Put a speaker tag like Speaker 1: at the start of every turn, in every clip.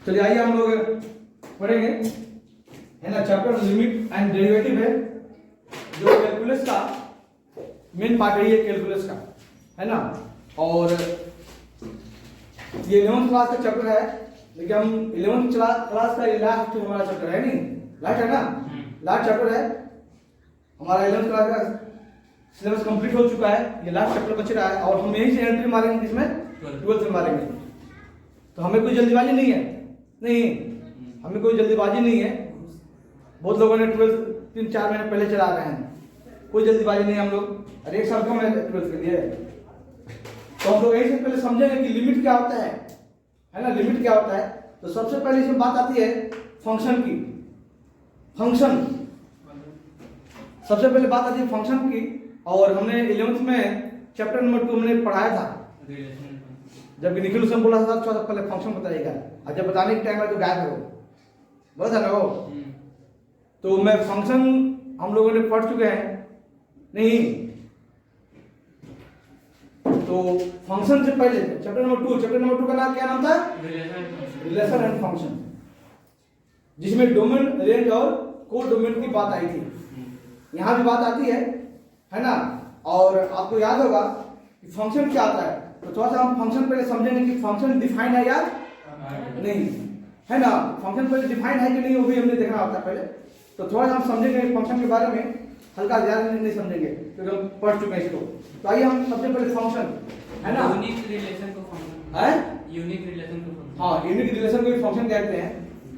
Speaker 1: चलिए आइए हम लोग पढ़ेंगे, है ना, चैप्टर लिमिट एंड डेरिवेटिव है, जो कैलकुलस का मेन पार्ट है, ये कैलकुलस का, है ना। और ये 11th क्लास का चैप्टर है, लेकिन हम 11th क्लास का लास्ट हमारा चैप्टर है, नहीं लास्ट है ना, लास्ट चैप्टर है हमारा 11th क्लास का सिलेबस कंप्लीट हो चुका है, ये लास्ट चैप्टर बच रहा है और हम यहीं से एंट्री मारेंगे, इसमें 12th में मारेंगे। तो हमें कोई जल्दीबाजी नहीं है, नहीं हमें कोई जल्दीबाजी नहीं है। बहुत लोगों ने 12th 3-4 महीने पहले चला रहे हैं, कोई जल्दीबाजी नहीं है हम लोग। अरे 1 साल कम है 12th के लिए। तो हम लोग यहीं से पहले समझेंगे कि लिमिट क्या होता है ना, लिमिट क्या होता है। तो सबसे पहले इसमें बात आती है फंक्शन की। फंक्शन सबसे पहले बात आती है फंक्शन की, और हमने 11th में चैप्टर नंबर 2 हमने पढ़ाया था, जब निखिल उसने बोला था सबसे पहले फंक्शन बताइएगा, और जब बताने के टाइम में तो गायब हो बोला था ना वो। तो मैं फंक्शन हम लोगों ने पढ़ चुके हैं, नहीं तो फंक्शन से पहले चैप्टर नंबर 2 का नाम क्या नाम था, रिलेशन एंड फंक्शन, जिसमें डोमेन, रेंज और को डोमेन की बात आई थी। यहाँ भी बात आती है ना। और आपको याद होगा कि फंक्शन क्या आता है, तो थोड़ा सा हम फंक्शन पहले समझेंगे कि फंक्शन डिफाइंड है या नहीं, है ना। फंक्शन पहले डिफाइंड है कि नहीं वो भी हमने देखना होता है पहले। तो थोड़ा सा हम समझेंगे फंक्शन के बारे में, हल्का ज्यादा नहीं समझेंगे क्योंकि हम पढ़ चुके हैं इसको। तो आइए हम सबसे पहले फंक्शन, है ना,
Speaker 2: यूनिक रिलेशन को फंक्शन
Speaker 1: है,
Speaker 2: यूनिक रिलेशन को फंक्शन,
Speaker 1: हाँ यूनिक रिलेशन को भी फंक्शन कहते हैं,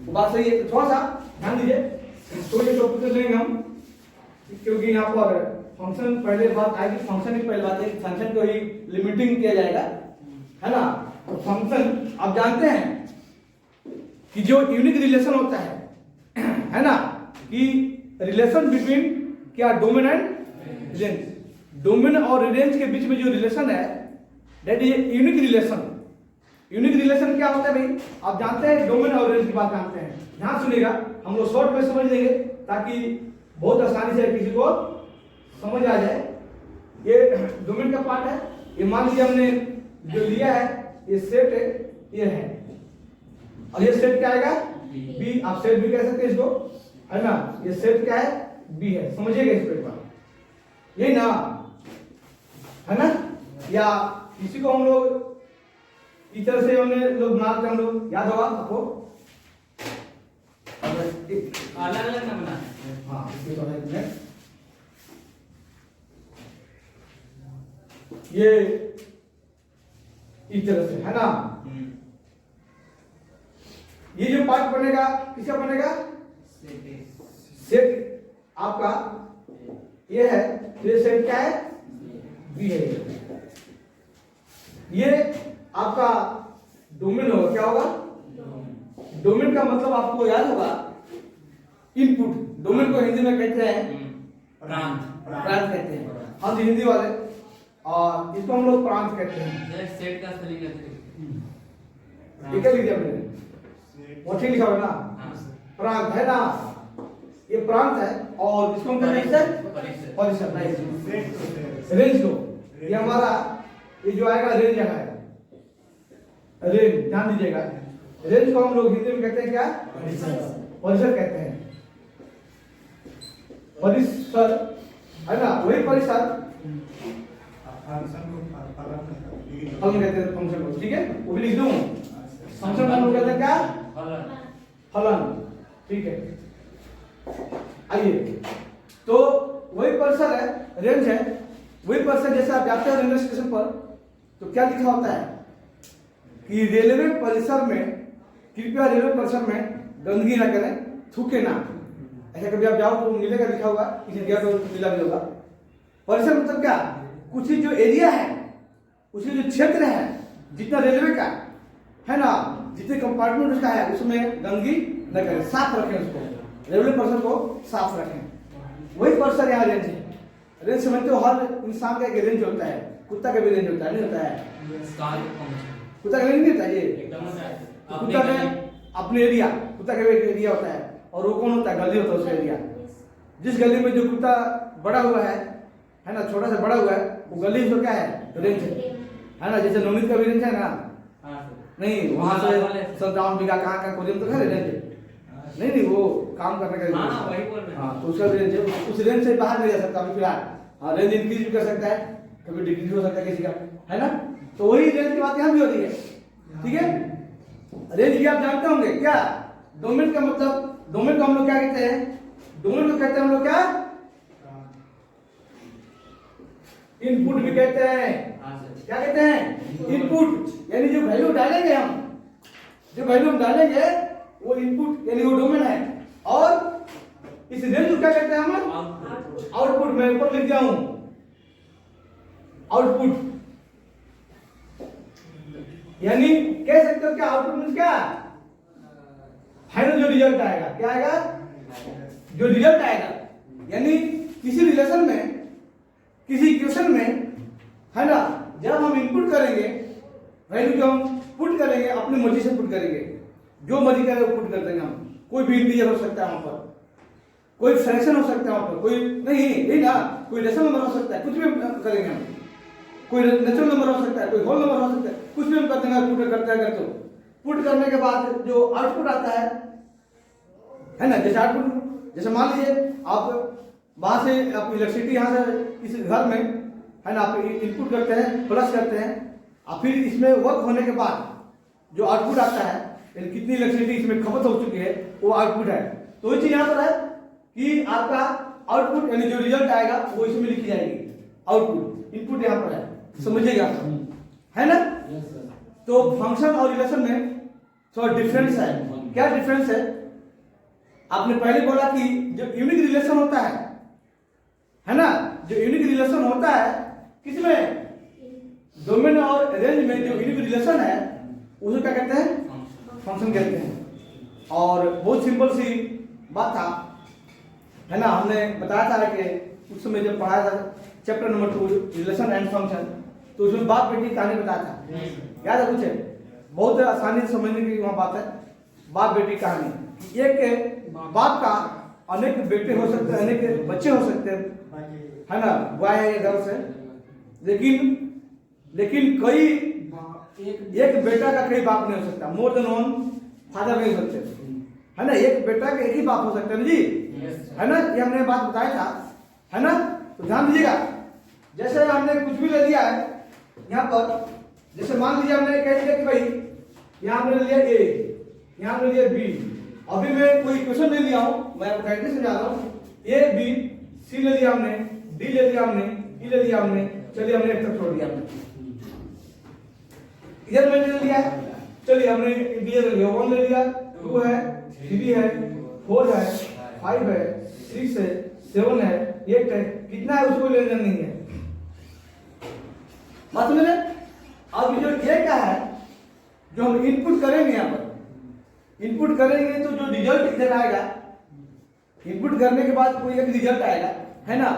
Speaker 1: वो बात सही है। तो थोड़ा सा ध्यान दीजिए, तो ये टॉपिक लेंगे हम, क्योंकि यहाँ पर फंक्शन पहले बात आएगी, फंक्शन की पहले बात है, फंक्शन को ही लिमिटिंग किया जाएगा, है ना। तो फंक्शन आप जानते हैं कि जो यूनिक रिलेशन होता है ना, कि रिलेशन बिटवीन क्या, डोमेन एंड रेंज। डोमेन और रेंज के बीच में जो रिलेशन है, that is unique relation. Unique relation क्या होता है भाई, आप जानते हैं, डोमेन और रेंज की बात जानते हैं। ध्यान सुनिएगा, हम लोग शॉर्ट में समझ लेंगे ताकि बहुत आसानी से किसी को समझ आ जाए। ये डोमेन का पार्ट है, ये मान लीजिए हमने जो लिया है, ये सेट है, ये है, और ये सेट क्या आएगा, बी। आप सेट भी कह सकते हैं इसको, है ना। ये सेट क्या है, बी है, समझिएगा इसको एक बार, यही ना, है ना। या किसी को हम लोग इस तरह से हमने लोग बनाते, हम लोग याद होगा आपको,
Speaker 2: अलग अलग ना बना।
Speaker 1: हाँ इसके तो है, ये इस तरह से, है ना। ये जो पार्ट बनेगा किसका बनेगा, सेट आपका ये है, तो ये सेट क्या है, बी है। ये आपका डोमेन होगा, क्या होगा, डोमेन का मतलब आपको याद होगा, इनपुट। डोमेन को हिंदी में कहते हैं
Speaker 2: प्रांत,
Speaker 1: प्रांत कहते हैं हम हिंदी वाले, और इसको हम लोग प्रांत कहते हैं।
Speaker 2: सेट का स्पेलिंग कैसे,
Speaker 1: ठीक है, लिख दिया मैंने, वो ठीक लिखा हुआ ना, प्रांत है ना, ये प्रांत है, और इसको हम कहते हैं परिसर, रेंज को। ये हमारा ये जो आएगा रेंज है, रेंज ध्यान दीजिएगा, रेंज को हम लोग हिंदी में कहते हैं क्या, परिसर कहते हैं, परिसर, है ना। वही परिसर फलन कहते हैं फंक्शन को, ठीक है, वो भी लिख दूं। फंक्शन हम लोग कहते हैं क्या, फलन, ठीक है। आइए, तो वही परिसर है, रेंज है, वही परिसर। जैसे आप जाते हैं रेलवे स्टेशन पर, तो क्या लिखा होता है कि रेलवे परिसर में, कृपया रेलवे परिसर में गंदगी ना करें, थूके ना। ऐसा कभी आप जाओ तो मिलेगा लिखा हुआ, किसी गया तो मिला भी होगा। परिसर मतलब क्या, कुछ जो एरिया है, उसी जो क्षेत्र है, जितना रेलवे का है ना, जितने कंपार्टमेंट उसका है, उसमें गंदगी न करें, साफ रखें उसको, रेलवे परिसर को साफ रखें। वही परिसर यहाँ रेंज है। रेंज समझते हो, हर इंसान का एक रेंज होता है, कुत्ता का भी रेंज होता है, नहीं होता है, कुत्ता का रेंज नहीं होता है, कुत्ता का अपने एरिया, कुत्ता का एक एरिया होता है, और वो कौन होता है, गली होता है उसका एरिया। जिस गली में जो कुत्ता बड़ा हुआ है ना, छोटा सा बड़ा हुआ है, वो गली जो क्या है, रेंज है ना। जैसे नवनीत का भी रेंज है ना, नहीं वहाँ से 57 बीघा कहाँ का कोरियम तो है रेंज नहीं वो काम करने का
Speaker 2: हाँ वही बोल रहे हैं।
Speaker 1: हाँ तो उसका रेंज उस रेंज से बाहर नहीं जा सकता अभी फिलहाल। हाँ रेंज इंक्रीज भी कर सकता है कभी डिक्रीज हो सकता है किसी का है ना। तो वही रेंज की बात यहाँ भी होती है ठीक है। रेंज भी आप जानते होंगे क्या डोमेन का मतलब डोमेन को हम लोग क्या कहते हैं डोमेन को कहते हैं हम लोग क्या इनपुट भी कहते हैं।
Speaker 2: हाँ सर।
Speaker 1: क्या कहते हैं इनपुट यानी जो वैल्यू डालेंगे हम डालेंगे वो इनपुट यानी वो डोमेन है। और इस रेंज को क्या कहते हैं हम आउटपुट। मैं ऊपर लिख दिया हूं आउटपुट यानी कह सकते हो क्या आउटपुट मींस क्या फाइनल जो रिजल्ट आएगा क्या आएगा जो रिजल्ट आएगा। यानी किसी रिलेशन में किसी इक्वेशन में है ना जब हम इनपुट करेंगे वैल्यू जो हम पुट करेंगे अपनी मर्जी से पुट करेंगे जो मर्जी करें वो पुट कर देंगे हम। कोई भी इंटीजर हो सकता है वहां पर कोई फ्रैक्शन हो सकता है वहां पर कोई नहीं ना कोई रेशनल नंबर हो सकता है कुछ भी करेंगे हम। कोई नेचुरल नंबर हो सकता है कोई होल नंबर हो सकता है कुछ भी हम कर देंगे पुट करते हैं अगर तो पुट करने के बाद जो आउटपुट आता है ना जैसे आउटपुट जैसे मान लीजिए आप वहां से आप इलेक्ट्रिसिटी यहाँ से इस घर में है ना आप इनपुट करते हैं प्लस करते हैं और फिर इसमें वर्क होने के बाद जो आउटपुट आता है यानी कितनी इलेक्ट्रिसिटी इसमें खपत हो चुकी है वो आउटपुट है। तो वही चीज यहाँ पर है कि आपका आउटपुट यानी जो रिजल्ट आएगा वो इसमें लिखी जाएगी आउटपुट इनपुट यहाँ पर है समझिएगा है ना। तो फंक्शन और रिलेशन में थोड़ा डिफरेंस है। क्या डिफरेंस है आपने पहले बोला कि जो यूनिक रिलेशन होता है ना जो यूनिक रिलेशन होता है किसमें डोमेन और रेंज में जो यूनिक रिलेशन है उसे क्या कहते हैं फंक्शन कहते हैं। और बहुत सिंपल सी बात था है ना हमने बताया था कि उस समय जब पढ़ाया था chapter number 2 relation and function तो उसमें बाप बेटी की कहानी बताया था याद है कुछ बहुत आसानी से समझने की वहां बात है। बाप बेटी कहानी एक बाप का अनेक बेटे हो सकते हैं अनेक बच्चे हो सकते हैं है ना बॉय है गर्ल से लेकिन कई एक बेटा का कई बाप नहीं हो सकता मोर देन वन फादर नहीं हो सकते है ना। एक बेटा का एक ही बाप हो सकता है जी है ना ये हमने बात बताया था है ना। तो ध्यान दीजिएगा जैसे हमने कुछ भी ले लिया है यहाँ पर जैसे मान लीजिए हमने कह दिया कि भाई यहाँ हमने लिया ए यहाँ हमने लिया बी अभी मैं कोई क्वेश्चन ले लिया हूँ मैं आपको कैसे समझा रहा हूँ ए बी सी ले लिया हमने डी ले लिया हमने ई ले लिया हमने चलिए हमने एक तक छोड़ दिया हमने इधर में ले लिया चलिए हमने इंटीजर ले लिया 1 ले लिया 2 है 3 है 4 है 5 है 6 है 7 है 8 है कितना है उसको लेना नहीं है बात समझ रहे। अब जो ये क्या है जो हम इनपुट करेंगे यहाँ पर इनपुट करेंगे तो जो रिजल्ट इधर आएगा इनपुट करने के बाद कोई एक रिजल्ट आएगा है ना।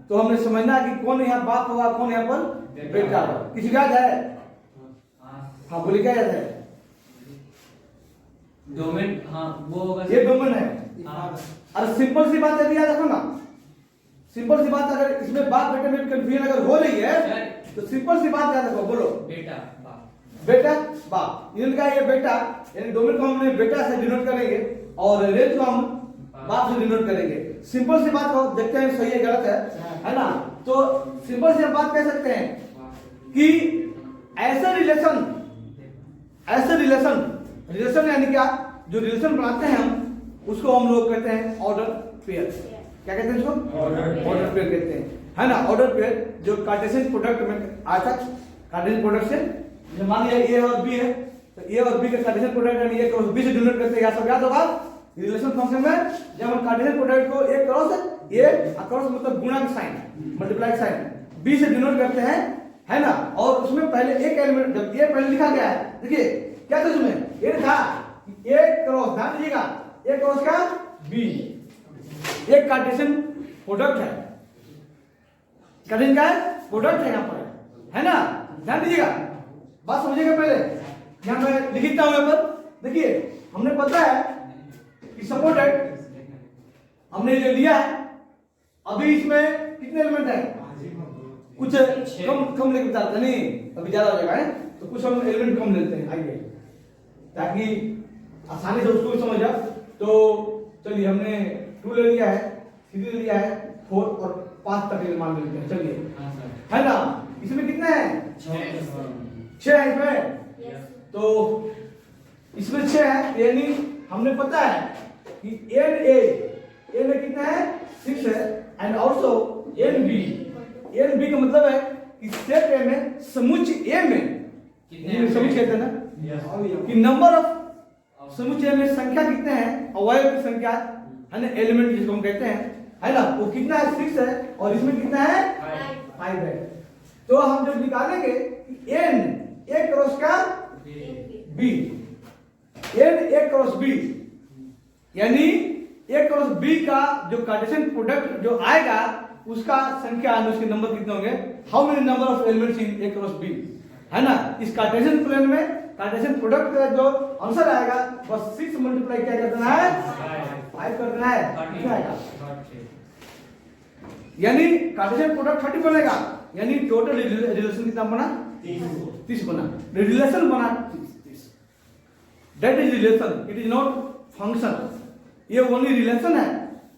Speaker 1: तो हमने समझना कि कौन यहाँ बाप होगा कौन यहाँ पर बेटा होगा किसी का याद है हाँ बोलिए क्या याद है
Speaker 2: डोमेन हाँ वो होगा
Speaker 1: ये डोमेन है।
Speaker 2: हाँ।
Speaker 1: अरे सिंपल सी बात है याद रखो ना सिंपल सी बात अगर इसमें बाप बेटे में कंफ्यूजन अगर हो रही है तो सिंपल सी बात याद रखो बोलो
Speaker 2: बेटा बाप
Speaker 1: बेटा बाप इनका ये बेटा यानी डोमेन को हमने बेटा से डिनोट करेंगे और रेंज को हम बाप से डिनोट करेंगे। सिंपल सी बात को देखते हैं सही है गलत है ना। तो सिंपल सी बात कह सकते हैं कि ऐसा रिलेशन यानी क्या जो रिलेशन बनाते हैं हम उसको हम लोग कहते हैं ऑर्डर पेयर। क्या कहते हैं इसको ऑर्डर पेयर कहते हैं है ना। ऑर्डर पेयर जो कार्टेशियन प्रोडक्ट में आया था कार्टेशियन प्रोडक्ट से मान लिया ए और बी है तो ए और बी का कार्टेशियन प्रोडक्ट यानी ए क्रॉस बी से डिनोट करते हैं सब याद होगा रिलेशन फंक्शन में जब हम कार्टेशियन प्रोडक्ट को ए क्रॉस ए क्रॉस मतलब गुणा का साइन मल्टीप्लाई साइन बी से डिनोट करते हैं है ना। और उसमें पहले एक एलिमेंट जब ए पहले लिखा गया है देखिए क्या था उसमें ये था ए क्रॉस ध्यान दीजिएगा ए क्रॉस का बी एक कार्टेशियन प्रोडक्ट है कार्टेशियन का प्रोडक्ट है यहाँ पर है ना। ध्यान दीजिएगा बात समझिएगा पहले यहाँ मैं लिखता हूँ यहाँ पर देखिए हमने पता है कि सपोर्टेड हमने जो लिया है अभी इसमें कितने एलिमेंट है कुछ कम लेके बताते नहीं अभी ज्यादा हो जाएगा है तो कुछ हम एलिमेंट कम लेते हैं आइए ताकि आसानी से उसको भी समझ जाओ। तो चलिए हमने 2 ले लिया है, 3 ले लिया है, 4 और 5 तक के मान लेते हैं। चलिए
Speaker 2: हाँ सर।
Speaker 1: है ना, इसमें कितने हैं? 6 है इसमें। तो इसमें 6 है, यानी हमने पता है कि एन में कितना है? 6 है। एंड ऑल्सो एन बी का मतलब है कि सेट ए में समुच्चय ए में
Speaker 2: कितने
Speaker 1: समुच्चय कहते हैं ना, कि नंबर ऑफ समुच्चय में संख्या कितने हैं, अवयव की संख्या है ना, एलिमेंट जिसको हम कहते हैं, है ना, वो कितना है? 6 है। और इसमें कितना है? 5 है। तो हम जब निकालेंगे एन ए क्रॉस का बी, एन ए क्रॉस बी, यानी ए क्रॉस बी का जो कार्टेशियन प्रोडक्ट जो आएगा उसका संख्या उसके नंबर कितने होंगे? How many number of elements in A cross B, है ना। इस कार्टेशियन प्लेन में कार्टेशियन प्रोडक्ट का जो आंसर आएगा बस 6 मल्टीप्लाई क्या करना है? 5 करना है, कितना आएगा? यानी कार्टेशियन प्रोडक्ट 30 बनेगा, यानी टोटल रिलेशन कितना बना? 30 बना। रिलेशन बना 30। That is relation, it is not function. ये ओनली रिलेशन है,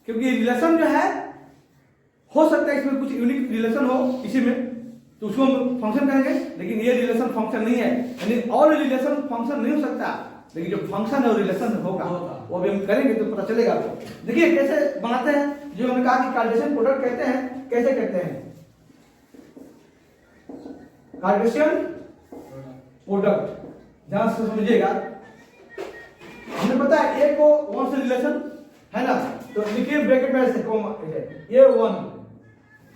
Speaker 1: क्योंकि ये रिलेशन जो है हो सकता है इसमें कुछ यूनिक रिलेशन हो इसी में, तो उसको हम फंक्शन कहेंगे, लेकिन ये रिलेशन फंक्शन नहीं है। यानी और रिलेशन फंक्शन नहीं हो सकता, लेकिन जो फंक्शन है वो रिलेशन होगा, वो अभी हम करेंगे तो पता चलेगा आपको। देखिए कैसे बनाते हैं, जो हमने कहा कि कार्टेशियन प्रोडक्ट कहते हैं, कैसे कहते हैं? कार्टेशियन प्रोडक्ट ध्यान से समझिएगा। हमें पता है ए को 1 से रिलेशन है ना, तो लिखिए ब्रैकेट में ऐसे कॉमा ये 1,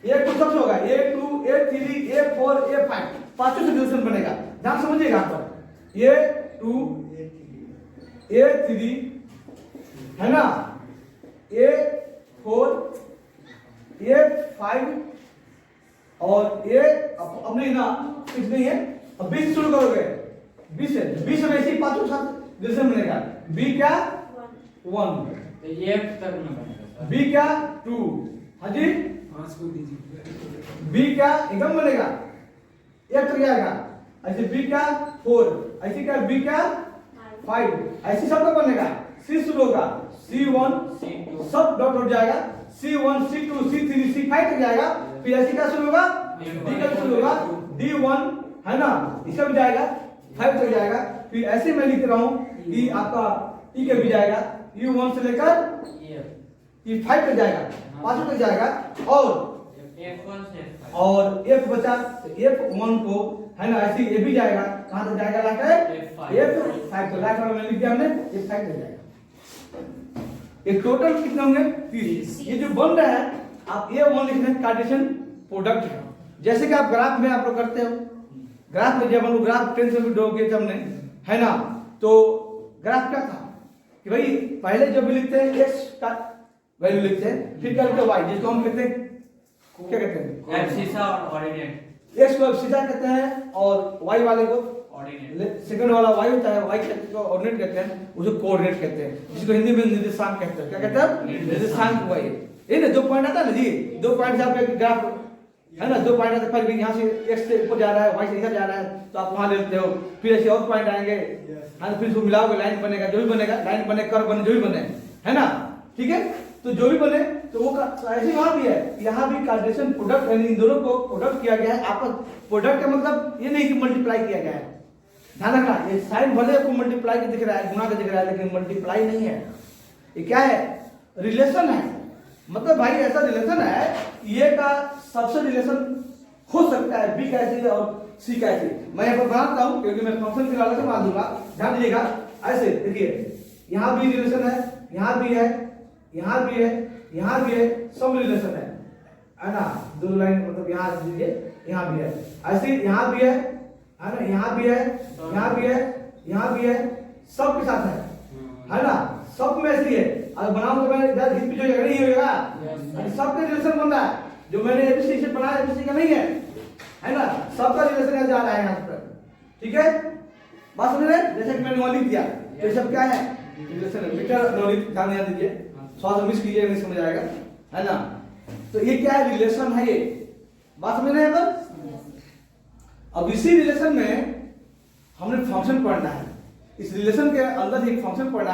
Speaker 1: ए को सबसे होगा A2 A3 A4 A5, पांचों से रिलेशन बनेगा। ध्यान समझिएगा यहाँ पर, A2 A3 है ना, A4 A5 और A अब नहीं ना, 6 नहीं है, अब 20 शुरू करोगे, 20 में ऐसे ही पांचों साथ रिलेशन बनेगा। B क्या? 1,
Speaker 2: ये तक में बनेगा।
Speaker 1: B क्या? 2, हाँ जी, B क्या एकदम बनेगा, एक तो क्या आएगा, ऐसे B क्या 4, ऐसे क्या B क्या 5, ऐसे सब का बनेगा। C शुरू होगा C1
Speaker 2: C2
Speaker 1: सब डॉट डॉट जाएगा, C1 C2 C3 C5 तक जाएगा। फिर ऐसे क्या शुरू होगा? D का शुरू होगा D1 है ना, इसका भी जाएगा 5 तक जाएगा। फिर ऐसे मैं लिख रहा हूँ कि आपका E का भी जाएगा, U1 से लेकर E5 तक जाएगा, 5 तक जाएगा। और F बचा, F1 को है ना, ऐसे ये भी जाएगा, कहां तक जाएगा? लास्ट F5 तो लास्ट में लिख दिया हमने, F5 तक जाएगा। ये टोटल कितने होंगे? 30। ये जो बन रहा है आप A1 लिख रहे हैं कार्टेशियन प्रोडक्ट है। जैसे कि आप ग्राफ में आप लोग करते हो, ग्राफ में जब हम लोग ग्राफ 10 से भी ड्रॉ किए थे हमने, है ना, तो ग्राफ क्या था कि भाई पहले जो भी लिखते हैं x का वैल्यू लिखते हैं, फिर क्या लिखते हैं y, जिसको हम कहते हैं क्या कहते हैं?
Speaker 2: एब्सिसा और ऑर्डिनेट।
Speaker 1: x को एब्सिसा कहते हैं और y वाले को
Speaker 2: ऑर्डिनेट।
Speaker 1: सेकंड वाला y होता है, y को ऑर्डिनेट कहते हैं, उसको कोऑर्डिनेट कहते हैं, जिसको हिंदी में निर्देशांक कहते हैं। क्या कहते हैं? निर्देशांक हुआ ये ना, 2 पॉइंट आता है ना जी, 2 पॉइंट से आपका ग्राफ है ना, 2 पॉइंट आता है, फिर यहाँ से x से ऊपर जा रहा है, y से इधर जा रहा है, तो आप वहां ले लेते हो। फिर ऐसे और पॉइंट आएंगे, हाँ, फिर इसको मिलाओगे, लाइन बनेगा, जो भी बनेगा, लाइन बने, कर्व बने, जो भी बने, है ना, ठीक है। तो जो भी बने तो वो ऐसे वहां भी है, यहाँ भी कार्टेशियन प्रोडक्ट, यानी इन दोनों को प्रोडक्ट किया गया है। आपस प्रोडक्ट का मतलब ये नहीं कि मल्टीप्लाई किया गया है, ध्यान रखना, ये साइन भले आपको मल्टीप्लाई का दिख रहा है, गुणा का दिख रहा है, लेकिन मल्टीप्लाई नहीं है, ये क्या है? रिलेशन है। मतलब भाई ऐसा रिलेशन है, ये का सबसे रिलेशन हो सकता है बी कैसे और सी कैसे। मैं यहाँ पर बनाता हूँ क्योंकि मैं फंक्शन के लालच से मान दूंगा, ध्यान दीजिएगा। ऐसे देखिए, यहाँ भी रिलेशन है, यहाँ भी है, यहाँ भी है, यहाँ भी है, सब रिलेशन है ना, 2 लाइन मतलब यहाँ दीजिए, यहाँ भी है, ऐसे यहाँ भी है ना, यहाँ भी है, यहाँ भी है, यहाँ भी है, सब के साथ है ना, सब में ऐसे ही है। अगर बनाऊं तो मैं इधर हिट जो जगह नहीं होगा, सब का रिलेशन बन रहा है, जो मैंने एबीसी से बनाया एबीसी का नहीं है ना, सबका रिलेशन यहाँ जा रहा है यहाँ पर, ठीक है, बात समझ रहे? जैसे कि मैंने वहां लिख दिया, तो ये सब क्या है? रिलेशन है। मीटर नॉलेज ध्यान यहाँ दीजिए, स्वाद मिस कीजिए, नहीं समझ आएगा, है ना। तो ये क्या है? रिलेशन है, ये बात समझ रहे हैं पर। अब इसी रिलेशन में हमने फंक्शन पढ़ना है, इस रिलेशन के अंदर ही फंक्शन पढ़ना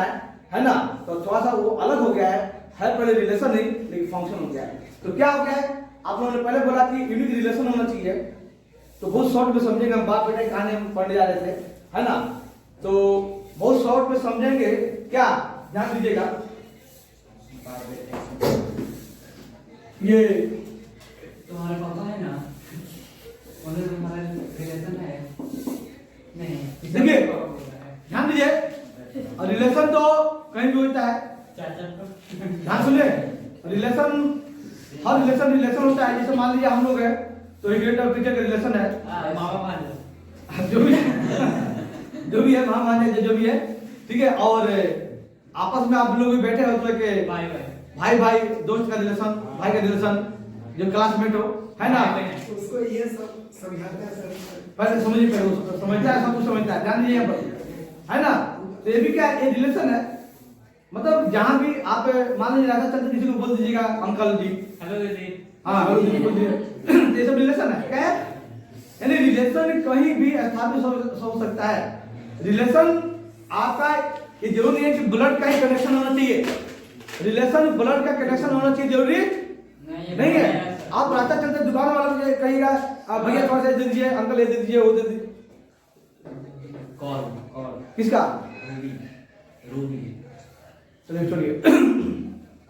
Speaker 1: है ना, तो थोड़ा सा वो अलग हो गया है पहले रिलेशन नहीं लेकिन फंक्शन हो गया है। तो क्या हो गया है, आप लोगों ने पहले बोला कि यूनिक रिलेशन होना चाहिए, तो बहुत शॉर्ट में समझेंगे, हम बाप बेटे की कहानी हम पढ़ने जा रहे थे, है ना, तो बहुत शॉर्ट में समझेंगे। क्या ध्यान दीजिएगा, ये
Speaker 2: तुम्हारे पापा है ना, उन्हें तुम्हारा रिलेशन है नहीं?
Speaker 1: देखिए ध्यान दीजिए, रिलेशन तो कहीं भी होता है, ध्यान सुनिए, रिलेशन हर रिलेशन होता है। जैसे मान लीजिए हम लोग हैं तो स्टूडेंट और टीचर का रिलेशन है,
Speaker 2: मामा मान
Speaker 1: जो भी है मामा मान जो भी है, ठीक है, और आपस में आप लोग भी बैठे हो तो एक भाई दोस्त का रिलेशन, भाई का रिलेशन, जो क्लासमेट हो, है ना,
Speaker 3: उसको ये सब समझाते हैं सर।
Speaker 1: पहले समझिए, पहले उसको समझता है, सब कुछ समझता है, ध्यान दीजिए यहाँ पर, है ना। तो ये भी क्या है, ये रिलेशन है, मतलब जहाँ भी आप मान लीजिए राधा चंद्र किसी को बोल दीजिएगा अंकल जी,
Speaker 2: हेलो दीदी,
Speaker 1: हाँ हेलो दीदी बोल दीजिए, ये सब रिलेशन है। क्या है, यानी रिलेशन कहीं भी स्थापित हो सकता है। रिलेशन आपका ये जरूरी है कि ब्लड का ही कनेक्शन होना चाहिए, रिलेशन ब्लड का कनेक्शन होना चाहिए, जरूरी नहीं है। आप रास्ता चलते दुकान वाला मुझे कहिएगा भैया थोड़ा सा दे दीजिए, अंकल ये दे दीजिए, वो दे दीजिए,
Speaker 2: कॉल
Speaker 1: किसका,
Speaker 2: रूबी
Speaker 1: चलिए छोड़िए,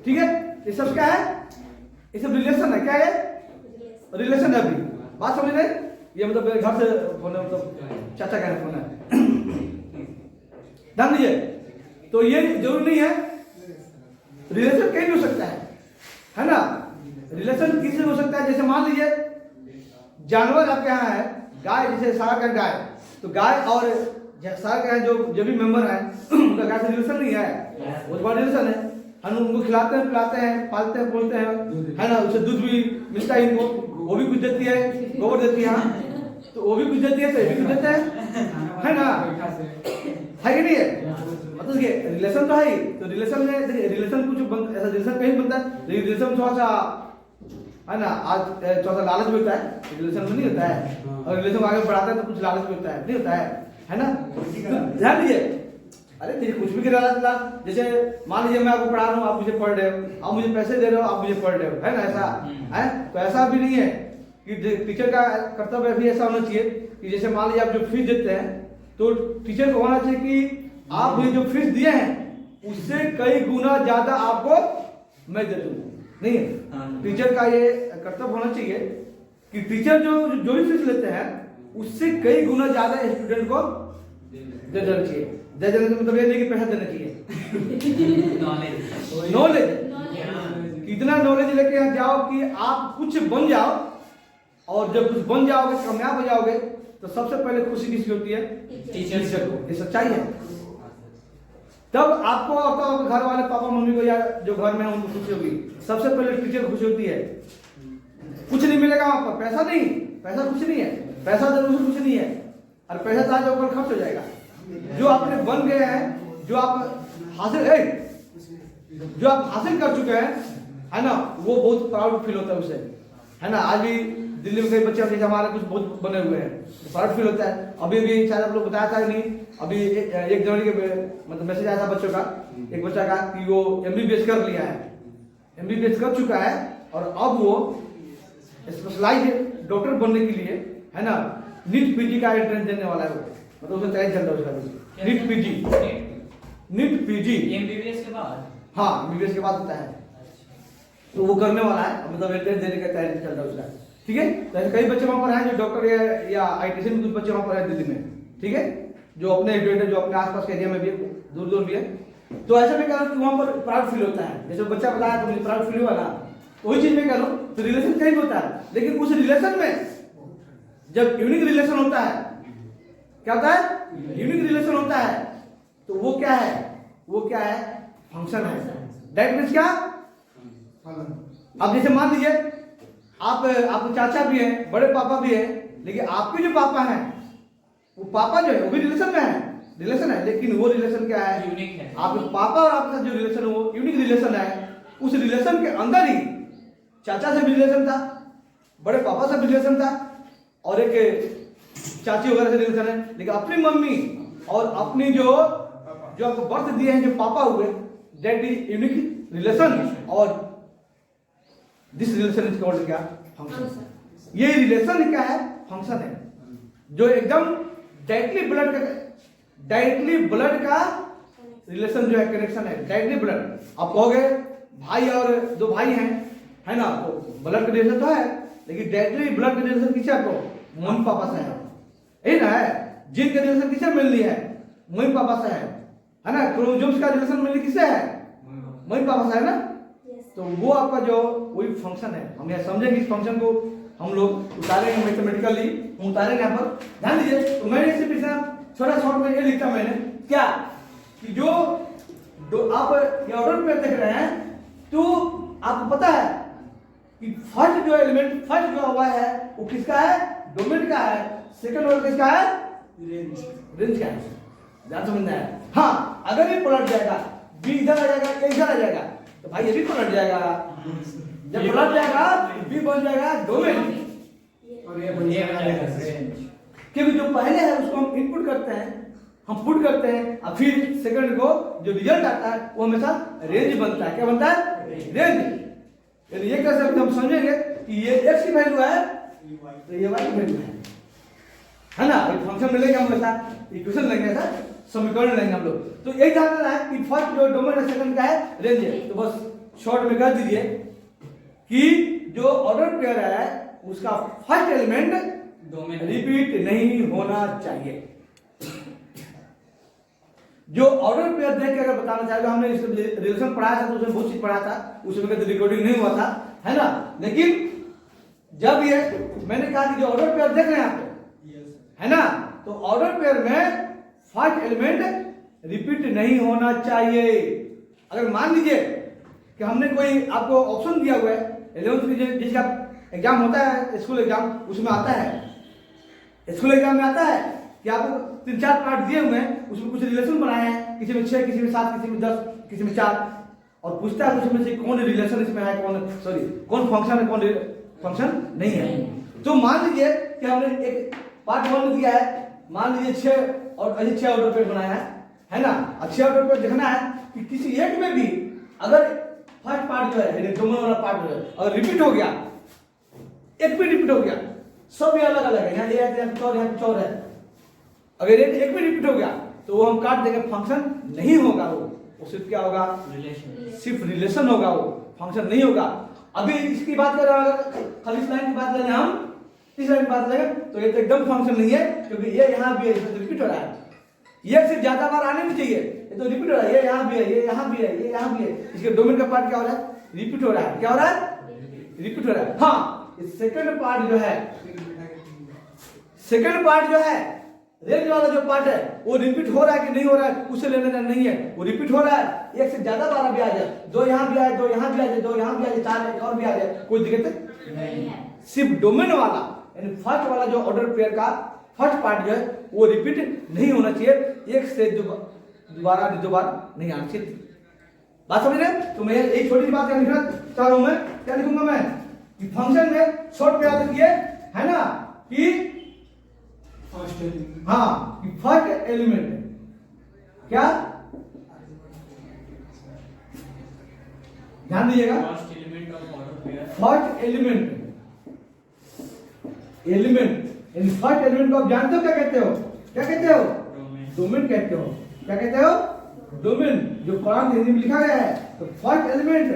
Speaker 1: ठीक है। ये सब क्या है, ये सब रिलेशन है, क्या है, रिलेशन है। अभी बात समझ रहे, ये मतलब मेरे घर से फोन है, मतलब चाचा का फोन है, ध्यान दीजिए। तो ये जरूरी नहीं है, रिलेशन कहीं भी हो सकता है ना, रिलेशन किसी से हो सकता है। जैसे मान लीजिए जानवर आपके यहाँ है, गाय, जैसे सारा का गाय, तो गाय और सारा का जो भी मेंबर है उनका गाय से रिलेशन नहीं है, वो बड़ा रिलेशन है। हम उनको खिलाते हैं, पिलाते हैं, पालते हैं, पोसते हैं, है ना, उससे दूध भी मिलता है इनको, वो भी कुछ देती है, गोबर देती है, तो वो भी कुछ देती है, तो ये भी कुछ देते हैं, है ना, है कि नहीं है, मतलब ये रिलेशन तो है ही। तो रिलेशन में देखिए, रिलेशन कुछ ऐसा रिलेशन कहीं बनता है, रिलेशन थोड़ा सा, है ना, आज थोड़ा सा लालच भी होता है, रिलेशन में नहीं होता है, और रिलेशन आगे बढ़ाता है तो कुछ लालच भी होता है, नहीं होता है ना। ध्यान दीजिए, अरे देखिए कुछ भी गिरा, जैसे मान लीजिए मैं आपको पढ़ा रहा हूँ, आप मुझे पढ़ रहे हो, आप मुझे पैसे दे रहे हो, आप मुझे पढ़ रहे हो, है ना, ऐसा है। तो ऐसा भी नहीं है कि टीचर का कर्तव्य भी ऐसा होना चाहिए कि जैसे मान लीजिए आप जो फीस देते हैं, तो टीचर को होना चाहिए कि आप मुझे जो फीस दिए हैं उससे कई गुना ज्यादा आपको मैं दे दूँ, नहीं है। टीचर का ये कर्तव्य होना चाहिए कि टीचर जो भी फीस लेते हैं उससे कई गुना ज्यादा स्टूडेंट को दे देना चाहिए। दे देने का मतलब ये नहीं कि पैसा देना चाहिए, नॉलेज, कितना नॉलेज लेके यहाँ जाओ कि आप कुछ बन जाओ, और जब कुछ बन जाओगे, कामयाब हो जाओगे, तो सबसे पहले खुशी किसकी होती है, टीचर को। ये सच्चाई है। तब आपको और तो घर वाले पापा मम्मी को या जो घर में है उनको खुशी होगी, सबसे पहले टीचर को खुशी होती है। कुछ नहीं मिलेगा वहां पर, पैसा नहीं, पैसा कुछ नहीं है, पैसा देने से कुछ नहीं है, और पैसा तो आज ऊपर खर्च हो जाएगा। जो आपने बन गए हैं, जो आप हासिल कर चुके हैं, है ना, वो बहुत प्राउड फील होता है उसे, है ना। आज भी दिल्ली में कई बच्चे जैसे हमारे कुछ बहुत बने हुए हैं, तो प्राउड फील होता है। अभी भी शायद आप लोग बताया था नहीं, अभी 1 जनवरी के मतलब मैसेज आया था बच्चों का, एक बच्चा का कि वो MBBS कर लिया है, MBBS कर चुका है, और अब वो स्पेशलाइज्ड डॉक्टर बनने के लिए, है ना, नीट पीजी का एंट्रेंस देने वाला है वो, मतलब उसका तैयारी चल रहा है उसका, नीट पीजी
Speaker 2: एमबीबीएस के बाद,
Speaker 1: हाँ MBBS के बाद होता है, तो वो करने वाला है, मतलब एंट्रेंस देने का तैयारी चल रहा है उसका, ठीक है। तो ऐसे कई बच्चे वहां पर हैं जो डॉक्टर या आईटीसी में, कुछ बच्चे वहां पर हैं दिल्ली में, ठीक है, जो अपने जो अपने आसपास के एरिया में भी है, दूर दूर भी है। तो ऐसा मैं कह रहा हूँ कि वहां पर प्राउड फील होता है, जैसे बच्चा बताया तो मुझे प्राउड फील हुआ ना, वही चीज मैं कह रहा हूँ। तो रिलेशन कहीं भी होता है, लेकिन उस रिलेशन में जब यूनिक रिलेशन होता है, क्या होता है, यूनिक रिलेशन होता है, तो वो क्या है, फंक्शन है। दैट मींस क्या, अब जैसे मान लीजिए आपके चाचा भी हैं, बड़े पापा भी हैं, लेकिन आपके जो पापा हैं, वो पापा जो है वो भी रिलेशन में है, रिलेशन है, लेकिन वो रिलेशन क्या है,
Speaker 2: यूनिक है।
Speaker 1: आपके पापा और आपके साथ जो रिलेशन है वो यूनिक रिलेशन है। उस रिलेशन के अंदर ही चाचा से भी रिलेशन था, बड़े पापा से भी रिलेशन था, और एक चाची वगैरह से रिलेशन है, लेकिन अपनी मम्मी और अपनी जो आपको बर्थ दिए हैं जो पापा हुए, दैट इज यूनिक रिलेशन, और दिस रिलेशन इज कॉल्ड क्या? फंक्शन। ये रिलेशन क्या है? फंक्शन है, जो एकदम डायरेक्टली ब्लड का रिलेशन जो है, कनेक्शन है, डायरेक्टली ब्लड। आप कहोगे भाई और दो भाई हैं, है ना, तो ब्लड का रिलेशन तो है, लेकिन डायरेक्टली ब्लड का रिलेशन किससे? आपको मम्मी पापा से है ना, है। जीन का रिलेशन किससे मिलनी है? मम्मी पापा से है ना। क्रोमोसोम्स का रिलेशन मिलनी किससे है? मम्मी पापा से है ना। तो वो आपका जो वही फंक्शन है। हम यह समझेंगे इस फंक्शन को, हम लोग उतारेंगे मैथमेटिकली, हम उतारेंगे यहाँ पर। ध्यान दीजिए, तो मैंने इसे पिछला छोटा शॉर्ट में ये लिखा मैंने क्या, कि जो आप ये ऑर्डर पे देख रहे हैं, तो आपको पता है कि फर्स्ट जो एलिमेंट, फर्स्ट जो हुआ है वो किसका है? डोमेन का है। सेकंड वर्ड किसका है? रेंज का है। ध्यान समझना है। हाँ, अगर ये पलट जाएगा, बी इधर आ जाएगा, ए इधर आ जाएगा, तो भाई ये भी पलट जाएगा। जब पलट जाएगा बी बन जाएगा डोमेन,
Speaker 3: और ये बन जाएगा रेंज।
Speaker 1: क्योंकि जो पहले है उसको हम इनपुट करते हैं, हम पुट करते हैं, और फिर सेकंड को जो रिजल्ट आता है वो हमेशा रेंज बनता है। क्या बनता है? रेंज। यानी ये कैसे हम समझेंगे कि ये x की वैल्यू है तो ये y की वैल्यू है ना। एक फंक्शन मिलेगा, हम ऐसा इक्वेशन लेंगे, ऐसा समीकरण लेंगे हम लोग। तो यही जानना है कि फर्स्ट जो डोमेन है, सेकंड का है रेंज है। तो बस शॉर्ट में कह दीजिए कि जो ऑर्डर पेयर है उसका फर्स्ट एलिमेंट
Speaker 2: डोमेन
Speaker 1: रिपीट नहीं होना चाहिए। जो ऑर्डर पेयर देख के अगर बताना चाहिए, हमने इस रिलेशन पढ़ाया था तो उसमें बहुत चीज पढ़ा था, उसमें कभी रिकॉर्डिंग नहीं हुआ था, है ना। लेकिन जब ये मैंने कहा कि जो ऑर्डर पेयर देख रहे हैं आप, है ना, तो ऑर्डर पेयर में फर्स्ट एलिमेंट रिपीट नहीं होना चाहिए। अगर मान लीजिए कि हमने कोई आपको ऑप्शन दिया हुआ है 11th में जिसका एग्जाम होता है, स्कूल एग्जाम, उसमें आता है, स्कूल एग्जाम में आता है कि आपको 3-4 पार्ट दिए हुए हैं, उसमें कुछ रिलेशन बनाए हैं, किसी में 6, किसी में 7, किसी में 10, किसी में 4, और पूछता है उसमें से कौन रिलेशन इसमें है, कौन फंक्शन है, कौन फंक्शन नहीं है। तो मान लीजिए कि हमने एक पार्ट 1 दिया है, मान लीजिए 6 और 6 ऑर्डर पेयर बनाया है ना। अच्छे ऑर्डर पेयर देखना है कि किसी एक में भी अगर फर्स्ट पार्ट जो है, डोमेन वाला पार्ट जो है, अगर रिपीट हो गया, एक भी रिपीट हो गया, सब ये अलग अलग है, यहाँ ये है, यहाँ कुछ और है, अगर एक भी रिपीट हो गया तो वो हम काट देंगे, फंक्शन नहीं होगा। वो सिर्फ क्या होगा?
Speaker 2: रिलेशन,
Speaker 1: सिर्फ रिलेशन होगा, वो फंक्शन नहीं होगा। अभी इसकी बात कर रहे हैं, खाली इस लाइन की बात करें हम, इस लाइन की बात करें, तो ये तो एकदम फंक्शन नहीं है, क्योंकि ये यहाँ भी है, इसमें तो रिपीट हो रहा है। ये सिर्फ ज्यादा बार आने भी चाहिए, ये तो रिपीट हो रहा है, ये यहाँ भी है, ये यहाँ भी है, ये यहाँ भी है। इसके डोमेन का पार्ट क्या हो रहा है? रिपीट हो रहा है। क्या हो रहा है? रिपीट हो रहा है। हाँ, सेकंड पार्ट जो है, सेकंड पार्ट जो है, रेंज वाला जो पार्ट है, वो रिपीट हो रहा है कि नहीं हो रहा है, उससे लेने देना नहीं है। वो रिपीट हो रहा है, एक से ज्यादा बार भी आ जाए, 2 यहाँ भी आए, 2 यहाँ भी आ जाए, 2 यहाँ भी आ जाए, 4 एक और भी आ जाए, कोई दिक्कत
Speaker 2: नहीं है।
Speaker 1: सिर्फ डोमेन वाला, यानी फर्स्ट वाला जो ऑर्डर पेयर का फर्स्ट पार्ट जो है वो रिपीट नहीं होना चाहिए, एक से दोबारा नहीं आना चाहिए। बात समझ रहे? तो मैं एक छोटी सी बात क्या लिखना चाह रहा हूं, मैं क्या लिखूंगा मैं कि फंक्शन में शॉर्ट पे याद रखिए, है ना, कि
Speaker 3: फर्स्ट एलिमेंट,
Speaker 1: हाँ, कि फर्स्ट एलिमेंट क्या, ध्यान दीजिएगा,
Speaker 2: first element of order pair,
Speaker 1: first element यानी फर्स्ट एलिमेंट को आप जानते हो क्या कहते हो? क्या कहते हो? डोमेन कहते हो। क्या कहते हो? डोमेन, जो कुरान हिंदी में लिखा गया है। तो first element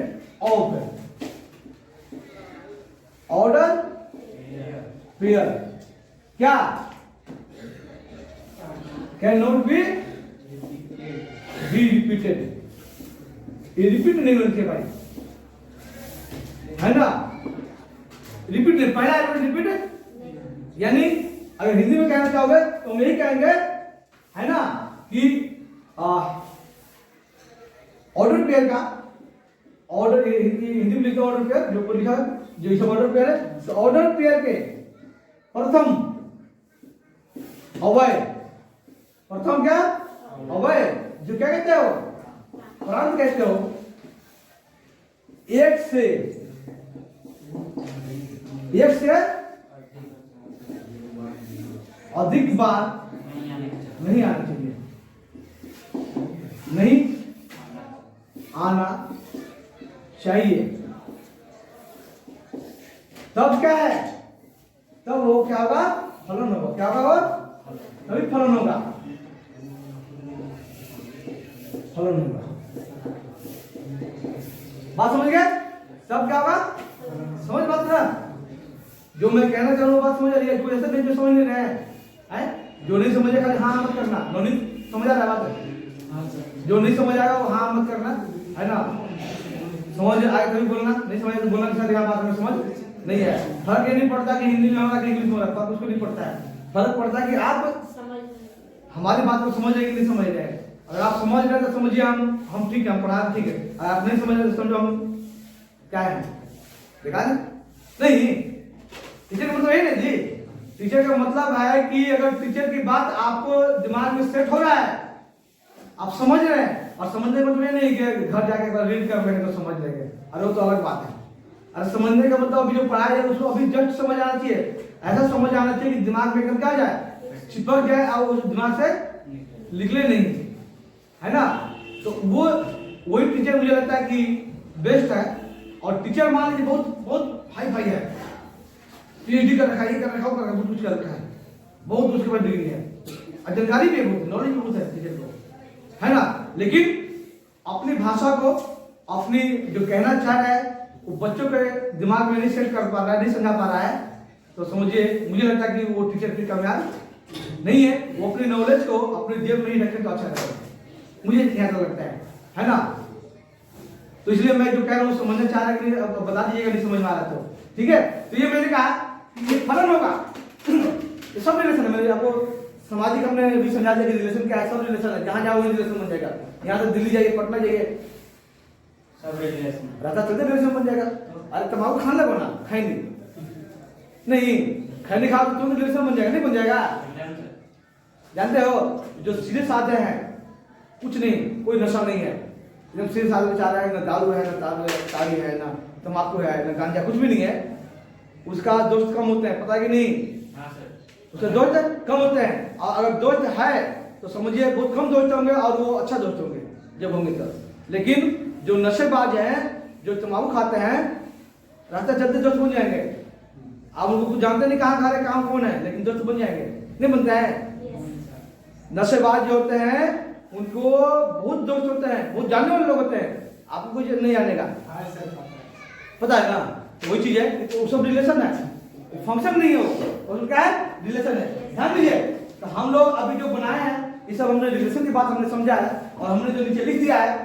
Speaker 1: of order pair क्या कैन नॉट बी रिपीटेड। ये रिपीट नहीं होनी चाहिए भाई, है ना, रिपीट नहीं, पहला एलिमेंट रिपीट, यानी अगर हिंदी में कहना चाहोगे तो हम यही कहेंगे, है ना, कि ऑर्डर पेयर का, ऑर्डर हिंदी में लिखा ऑर्डर पेयर, जो लिखा जो इस ऑर्डर पेयर है, तो ऑर्डर पेयर के प्रथम अवयव, प्रथम क्या अवयव, जो क्या कहते हो, प्रांत कहते हो, एक से अधिक बार नहीं आना चाहिए। नहीं आना चाहिए, तब क्या है, तब वो क्या होगा, फलन होगा। क्या होगा, तभी फलन होगा, फलन होगा। बात समझ गए? तब क्या होगा, समझ बात ना? जो मैं कहना चाह रहा हूँ बात समझ आ रही है? कोई ऐसा नहीं जो समझ नहीं रहे हैं, जो नहीं समझेगा हाँ मत करना, नहीं समझ आ रहा बात? जो नहीं समझ आएगा वो हाँ मत करना, है ना? समझ आए तभी बोलना, नहीं समझ तो बोलना कि सर बात में समझ नहीं है। फर्क ये नहीं पड़ता कि हिंदी में हो रहा कि इंग्लिश में हो रहा, फर्क उसको नहीं पड़ता है। फर्क पड़ता है कि आप हमारी बात को समझ रहे कि नहीं समझ रहे हैं। अगर आप समझ रहे हैं तो समझिए हम ठीक है, हम पढ़ा ठीक है। अगर आप नहीं समझ रहे तो समझो हम क्या है, बेकार है। नहीं, टीचर का मतलब यही ना जी। टीचर का मतलब है कि अगर टीचर की बात आपको दिमाग में सेट हो रहा है, आप समझ रहे हैं, और समझने का मतलब ये नहीं कि घर जाके एक बार रीड कर लेंगे तो समझ लेंगे, अरे वो तो अलग बात है। अरे समझने का मतलब अभी जो पढ़ाया जाए उसको अभी जस्ट समझ आना चाहिए, ऐसा समझ आना चाहिए कि दिमाग में एकदम क्या जाए, चिपक जाए और उस दिमाग से निकले नहीं, है ना? तो वो वही टीचर मुझे लगता है कि बेस्ट है। और टीचर मान लीजिए बहुत बहुत हाई फाई है, पीएचडी कर रखा है, ये कर रखा, वो कर रखा, बहुत कुछ कर रखा है, बहुत उसके बाद डिग्री है, और जानकारी भी है, बहुत नॉलेज भी बहुत है टीचर को, है ना? लेकिन अपनी भाषा को, अपनी जो कहना चाह रहा है वो बच्चों के दिमाग में नहीं सेट कर पा रहा है, नहीं समझा पा रहा है, तो समझिए मुझे लगता है कि वो टीचर फिर कामयाब नहीं है। वो अपनी नॉलेज को अपने जेब में ही रखें तो अच्छा रहेगा, मुझे ऐसा लगता है ना? तो इसलिए मैं जो कह रहा हूँ समझना चाह रहा है कि नहीं, बता दीजिएगा नहीं समझ में आ रहा तो ठीक है। तो ये मैंने कहा ये फलन होगा, ये सब रिलेशन है। मैंने आपको सामाजिक हमने भी समझा दिया कि रिलेशन क्या है, सब रिलेशन है, जहां जाओगे रिलेशन बन जाएगा। यहाँ से दिल्ली जाइए, पटना जाइए,
Speaker 2: सब रिलेशन
Speaker 1: रास्ता चलते रिलेशन बन जाएगा। अरे तम्बाकू खाना बना खाएंगे नहीं, खाने खाओ तो तुम रिलेशन बन जाएगा, नहीं बन जाएगा? जानते हो जो सीधे साधे हैं, कुछ नहीं, कोई नशा नहीं है, एकदम सीधे साधे बेचारा है, ना दारू है, ना ताड़ी है, ना तम्बाकू है, ना गांजा, कुछ भी नहीं है, उसका दोस्त कम होते हैं, पता है कि नहीं? उसके दोस्त कम होते हैं, और अगर दोस्त है तो समझिए बहुत कम दोस्त होंगे, और वो अच्छा दोस्त होंगे जब होंगे तब। लेकिन जो नशेबाज हैं, जो तम्बाकू खाते हैं, रास्ता चलते दोस्त बन जाएंगे। आप उनको कुछ जानते नहीं कहाँ खा रहे, कहाँ कौन है, लेकिन दोस्त बन जाएंगे, नहीं बनता है? नशेबाज जो होते हैं उनको बहुत दोस्त होते हैं, बहुत जानने वाले लोग होते हैं, आपको कुछ नहीं आनेगा, पता है ना? वही चीज है, तो सब रिलेशन है, फंक्शन नहीं है वो, क्या है? रिलेशन है। ध्यान दीजिए, तो हम लोग अभी जो बनाए हैं ये सब हमने रिलेशन की बात हमने समझा है, और हमने जो नीचे लिख दिया है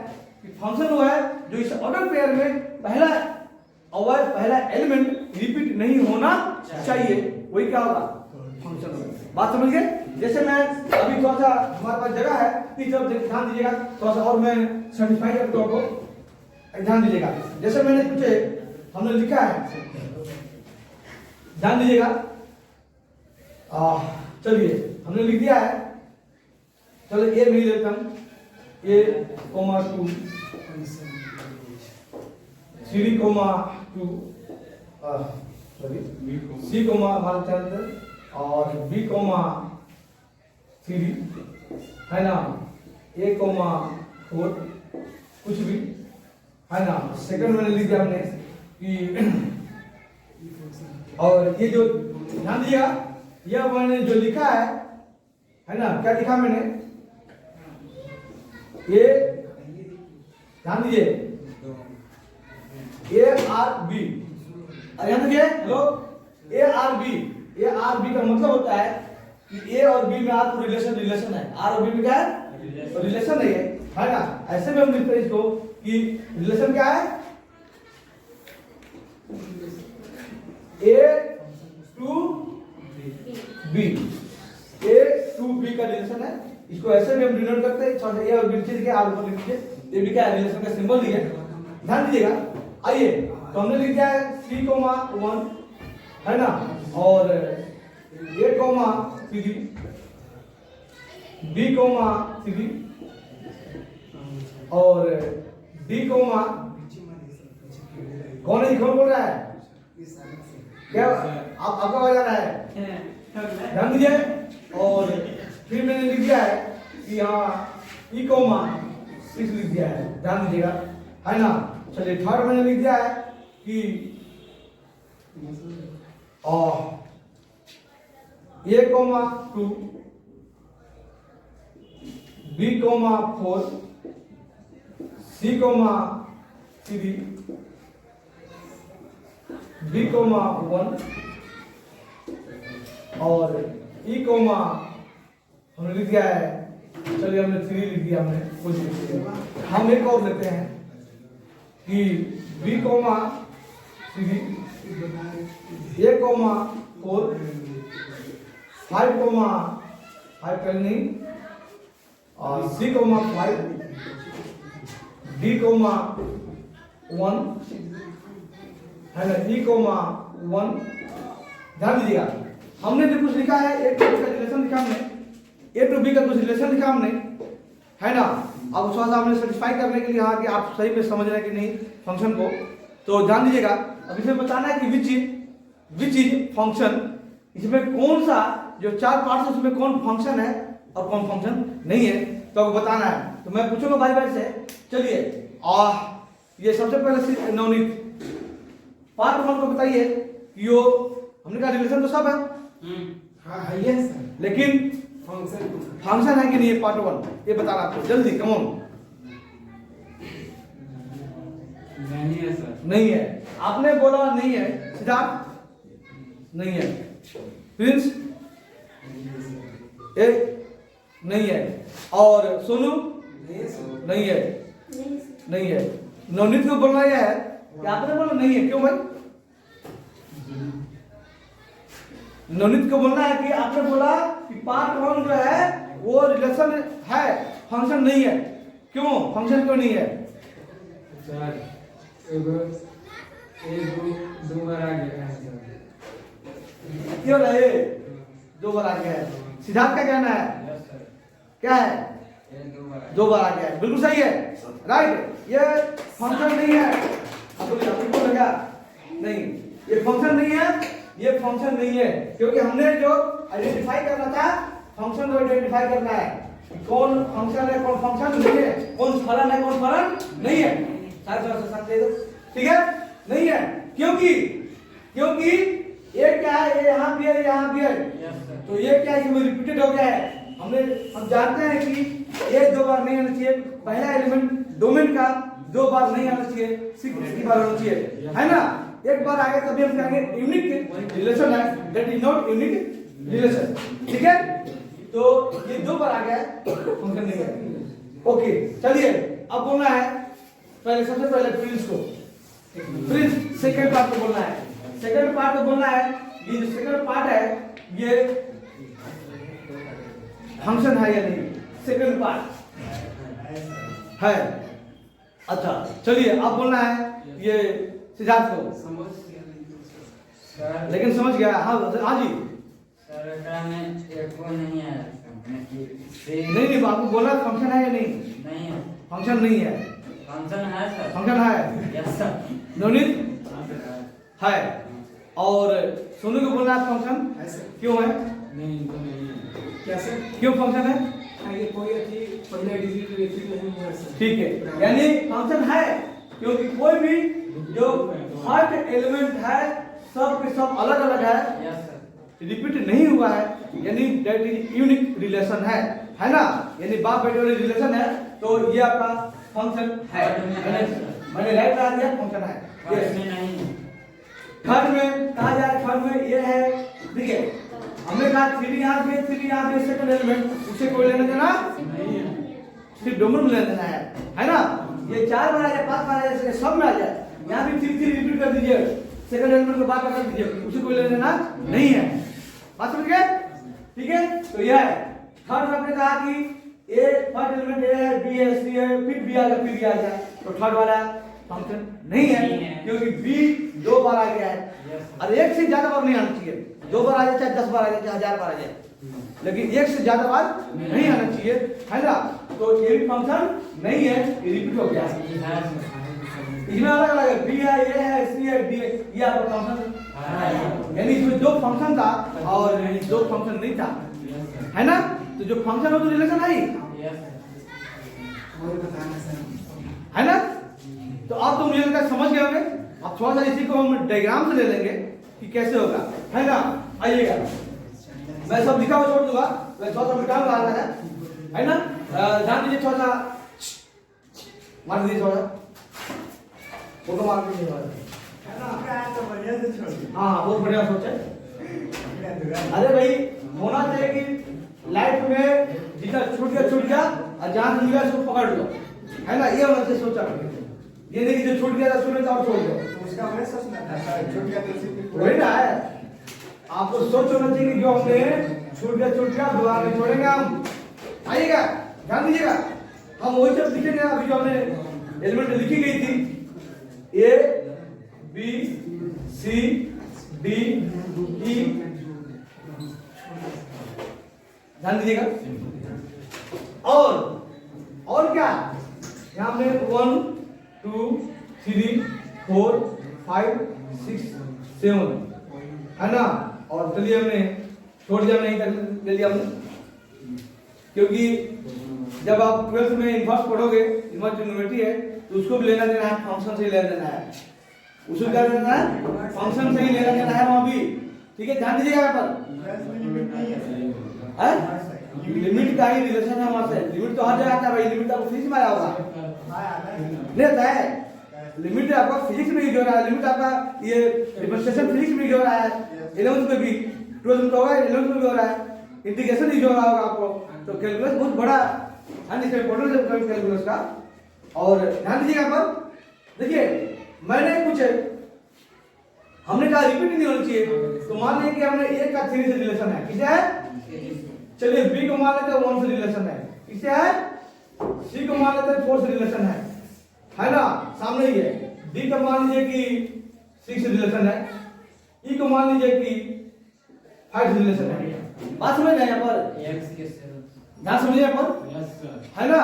Speaker 1: कि फंक्शन वो है जो इस ऑर्डर पेयर में पहला एलिमेंट रिपीट नहीं होना चाहिए, वही क्या होगा? फंक्शन होगा। बात समझ गए? जैसे मैं अभी थोड़ा सा हमारे पास जगह है, इस तरफ ध्यान दीजिएगा थोड़ा सा, और मैं सर्टिफाई करता हूँ, ध्यान दीजिएगा। जैसे मैंने कुछ हमने लिखा है, ध्यान दीजिएगा। चलिए हमने लिख दिया है, चलो ए भी लेता हूं, A comma 2 3 comma 2 sorry C comma हमारे चैनल, और बी कोमा 3 है ना, ए कोमा 4 कुछ भी है ना। सेकंड मैंने लिख दिया हमने कि, और ये जो ध्यान दिया, यह मैंने जो लिखा है ना, क्या लिखा मैंने? ये ध्यान दीजिए, ए आर बी, ध्यान दीजिए लोग, ए आर बी का मतलब होता है कि ए और बी में आपको रिलेशन है, आर और बी में क्या है? रिलेशन है ना। ऐसे में हम लिखते हैं इसको कि रिलेशन क्या है? A to B, A to B का रिलेशन है, इसको ऐसे भी हम डिनोट करते हैं, छोटा ए और बी लिख के आर ऊपर लिख दीजिए, ये भी क्या है? रिलेशन का सिंबल ही है, ध्यान दीजिएगा। आइए तो हमने लिख दिया है 3 कोमा 1 है ना, और ए कोमा 3 बी कोमा 3 और डी कोमा, कौन है? कौन बोल रहा है? क्या आप आपका आवाज आ रहा है? ध्यान दीजिए। और फिर मैंने लिख दिया है कि यहाँ ई कोमा 6 लिख दिया है, ध्यान दीजिएगा, है ना। चलिए थर्ड मैंने लिख दिया है कि A,2 B,4 C,3 B,1 और E, हमने लिख दिया है, चलिए हमने 3 लिख दिया, हमने कुछ लिख दिया। हम एक और लेते हैं कि B,3 A,4 5 कल नहीं और C,5 D,1 है ना, E,1। ध्यान दीजिएगा, हमने जो कुछ लिखा है A to B का रिलेशन लिखा हमने, A to B का कुछ रिलेशन लिखा हमने, है ना। अब उसके बाद हमने सेटिस्फाई करने के लिए हाँ कि आप सही में समझ रहे हैं कि नहीं फंक्शन को, तो ध्यान दीजिएगा। अब इसमें बताना है कि विच इज फंक्शन, इसमें कौन सा जो 4 पार्ट्स है उसमें कौन फंक्शन है और कौन फंक्शन नहीं है, तो आपको बताना है। तो मैं पूछूंगा बारी बारी से, चलिए। और ये सबसे पहले नवनीत पार्ट 1 को बताइए, यो हमने कहा रिलेशन तो सब है,
Speaker 3: हाँ है सर,
Speaker 1: लेकिन फंक्शन है कि नहीं है पार्ट 1, ये बताना आपको, जल्दी कम ऑन।
Speaker 2: नहीं है सर।
Speaker 1: नहीं है, आपने बोला नहीं है, सिद्धार्थ नहीं है, प्रिंस ए नहीं है, और सोनू नहीं है, नहीं है। नवनीत को बोलना यह है कि आपने बोला नहीं है, क्यों भाई? नवनीत को बोलना है कि आपने बोला कि पार्ट 1 जो है वो रिलेशन है, फंक्शन नहीं है, क्यों फंक्शन क्यों नहीं है?
Speaker 3: सर दो बार आ गया है सर,
Speaker 1: क्यों रहे 2 बार आ गया है? सिद्धार्थ का कहना है क्या है? 2 बार आ गया है, बिल्कुल सही है, राइट। ये फंक्शन नहीं है, आपको लगा नहीं, ये फंक्शन नहीं है, ये फंक्शन नहीं है, क्योंकि हमने जो आइडेंटिफाई करना था, फंक्शन को आइडेंटिफाई करना है, कौन फंक्शन है कौन फंक्शन नहीं है, कौन फलन है कौन फलन नहीं है। साथ ले दो, ठीक है, नहीं है, क्योंकि ये क्या है, ये यहाँ भी है, यहाँ भी है, तो ये क्या है, इसमें रिपीटेड हो गया है। हम जानते हैं कि ये 2 बार नहीं आना चाहिए, पहला एलिमेंट डोमेन का 2 बार नहीं आना चाहिए, 6 बार आना चाहिए, है ना। एक बार आगे तभी हम कहेंगे यूनिक रिलेशन है, that is not unique relation, ठीक है। तो ये 2 बार आ गया, फंक्शन नहीं है, ओके। चलिए अब बोलना है, सबसे पहले प्रिंस को, प्रिंस सेकंड पार्ट को बोलना है, सेकंड पार्ट को बोलना है, ये जो सेकंड पार्ट है ये फंक्शन है या नहीं, सेकंड पार्ट है। अच्छा चलिए अब बोलना है ये सिद्धार्थ को, लेकिन समझ गया? हाँ हाँ जी
Speaker 2: सर, में एक को नहीं है,
Speaker 1: नहीं आपको बोला फंक्शन है या नहीं?
Speaker 2: नहीं है,
Speaker 1: फंक्शन नहीं है,
Speaker 2: फंक्शन है सर,
Speaker 1: फंक्शन है।
Speaker 2: यस सर,
Speaker 1: नवनीत है, और सोनू को बोलना है फंक्शन क्यों है?
Speaker 3: नहीं तो नहीं है, क्या सर?
Speaker 1: क्यों फंक्शन है?
Speaker 3: ये कोई अच्छी पहले डिजिट नहीं हुआ सर,
Speaker 1: ठीक है, यानी फंक्शन है क्योंकि कोई भी जो फर्स्ट एलिमेंट है सब के सब अलग अलग है,
Speaker 2: यस सर,
Speaker 1: रिपीट नहीं हुआ है, यानी दैट इज यूनिक रिलेशन है ना, यानी बाप बेटे वाली रिलेशन है, तो ये आपका फंक्शन है। मैंने राइट बता दिया, फंक्शन है।
Speaker 2: यस में नहीं,
Speaker 1: थर्ड में कहा जाए, थर्ड में ये है, देखिए हमने कहा 3 यहाँ पे सेकंड एलिमेंट, उसे कोई लेना देना
Speaker 3: नहीं है,
Speaker 1: सिर्फ डोमेन में लेना देना है ना। ये 4 बार आ जाए, 5 बार आ जाए, सब में आ जाए, यहाँ भी 3 रिपीट कर दीजिए, सेकंड एलिमेंट को बार बार कर दीजिए, उसे कोई लेना देना नहीं है। बात समझ गए? ठीक है, तो यह है थर्ड। आपने कहा कि ए फर्स्ट एलिमेंट ए है, बी है, सी है, फिर बी आ गया, फिर बी आ गया, तो थर्ड वाला फंक्शन नहीं है, क्योंकि बी 2 बार आ गया है, और एक से ज्यादा बार नहीं आना चाहिए। 2 बार आ जाए, चाहे 10 बार आ जाए, चाहे 1000 बार आ जाए, लेकिन एक से ज्यादा बार नहीं आना चाहिए, है ना। तो ये भी फंक्शन नहीं है, ये रिपीट हो गया। इसमें अलग अलग है, बी है, ए है, सी है, डी है, ये आपका फंक्शन, यानी इसमें 2 फंक्शन था और 2 फंक्शन नहीं था, है ना। तो जो फंक्शन हो तो रिलेशन है ही,
Speaker 3: और बताना सर।
Speaker 1: है ना? तो अब तो मुझे लगता है समझ गए होंगे। अब थोड़ा सा इसी को हम डायग्राम से ले लेंगे कि कैसे होगा, है ना? आइएगा, मैं सब लिखा हुआ छोड़ दूंगा, मैं थोड़ा सा मिटाऊंगा आता है ना? ध्यान दीजिए, थोड़ा सा मार दीजिए, थोड़ा फोटो मार दीजिए, है ना? हाँ, बहुत बढ़िया सोच है। अरे भाई, होना चाहिए कि लाइफ में जितना छूट गया और जहां से मिला उसको पकड़ लो, है ना? ये होना चाहिए सोचा। ये नहीं कि जो छूट गया तुरंत और छोड़ दो,
Speaker 3: उसका हमें सोचना था सर, छूट गया तो सिर्फ
Speaker 1: वही ना है। आपको सोच होना चाहिए कि जो हमने छूट गया दोबारा नहीं छोड़ेंगे हम। आइएगा, ध्यान दीजिएगा, हम वही सब लिखेंगे अभी जो हमने एलिमेंट लिखी गई थी, ए बी सी डी ई, ध्यान दीजिएगा। और क्या यहाँ पे 1 2 3 4 5 6 7 है ना? और चलिए हमने छोड़ दिया, नहीं तक ले लिया हमने, क्योंकि जब आप 12th में इनवर्स पढ़ोगे, इनवर्स यूनिवर्सिटी है तो उसको भी लेना देना है, फंक्शन से ही लेना देना है, उसको क्या लेना है, फंक्शन से ही लेना देना है वहां भी। ठीक है, ध्यान दीजिएगा यहाँ पर। लिमिट का ही रिलेशन है वहां से। लिमिट तो हर जगह आता है भाई, लिमिट आपको फिजिक्स में आया होगा, नहीं आता है? लिमिट आपका फिजिक्स में यूज हो रहा है, लिमिट आपका ये डिफरेंशिएशन फिजिक्स में यूज हो रहा है, 11th में भी, 12th में होगा, 11th में भी हो रहा है, इंटीग्रेशन यूज हो रहा होगा आपको। तो कैलकुलस बहुत बड़ा है, इसका इंपॉर्टेंस है कैलकुलस का। और ध्यान दीजिएगा पर, देखिए मैंने कुछ हमने कहा रिपीट नहीं होना चाहिए, तो मान लीजिए कि हमने ए का 3 से रिलेशन है, किसे है? चलिए बी को मान लेते हैं 1 से रिलेशन है, किसे है? सी को मान लेते हैं 4 से रिलेशन है ना? सामने ही है। डी को मान लीजिए कि 6 से रिलेशन है, ई को मान लीजिए कि 5 से रिलेशन है। बात समझ रहे हैं यहाँ पर?
Speaker 2: x के 7
Speaker 1: ध्यान समझिए यहाँ पर, है ना?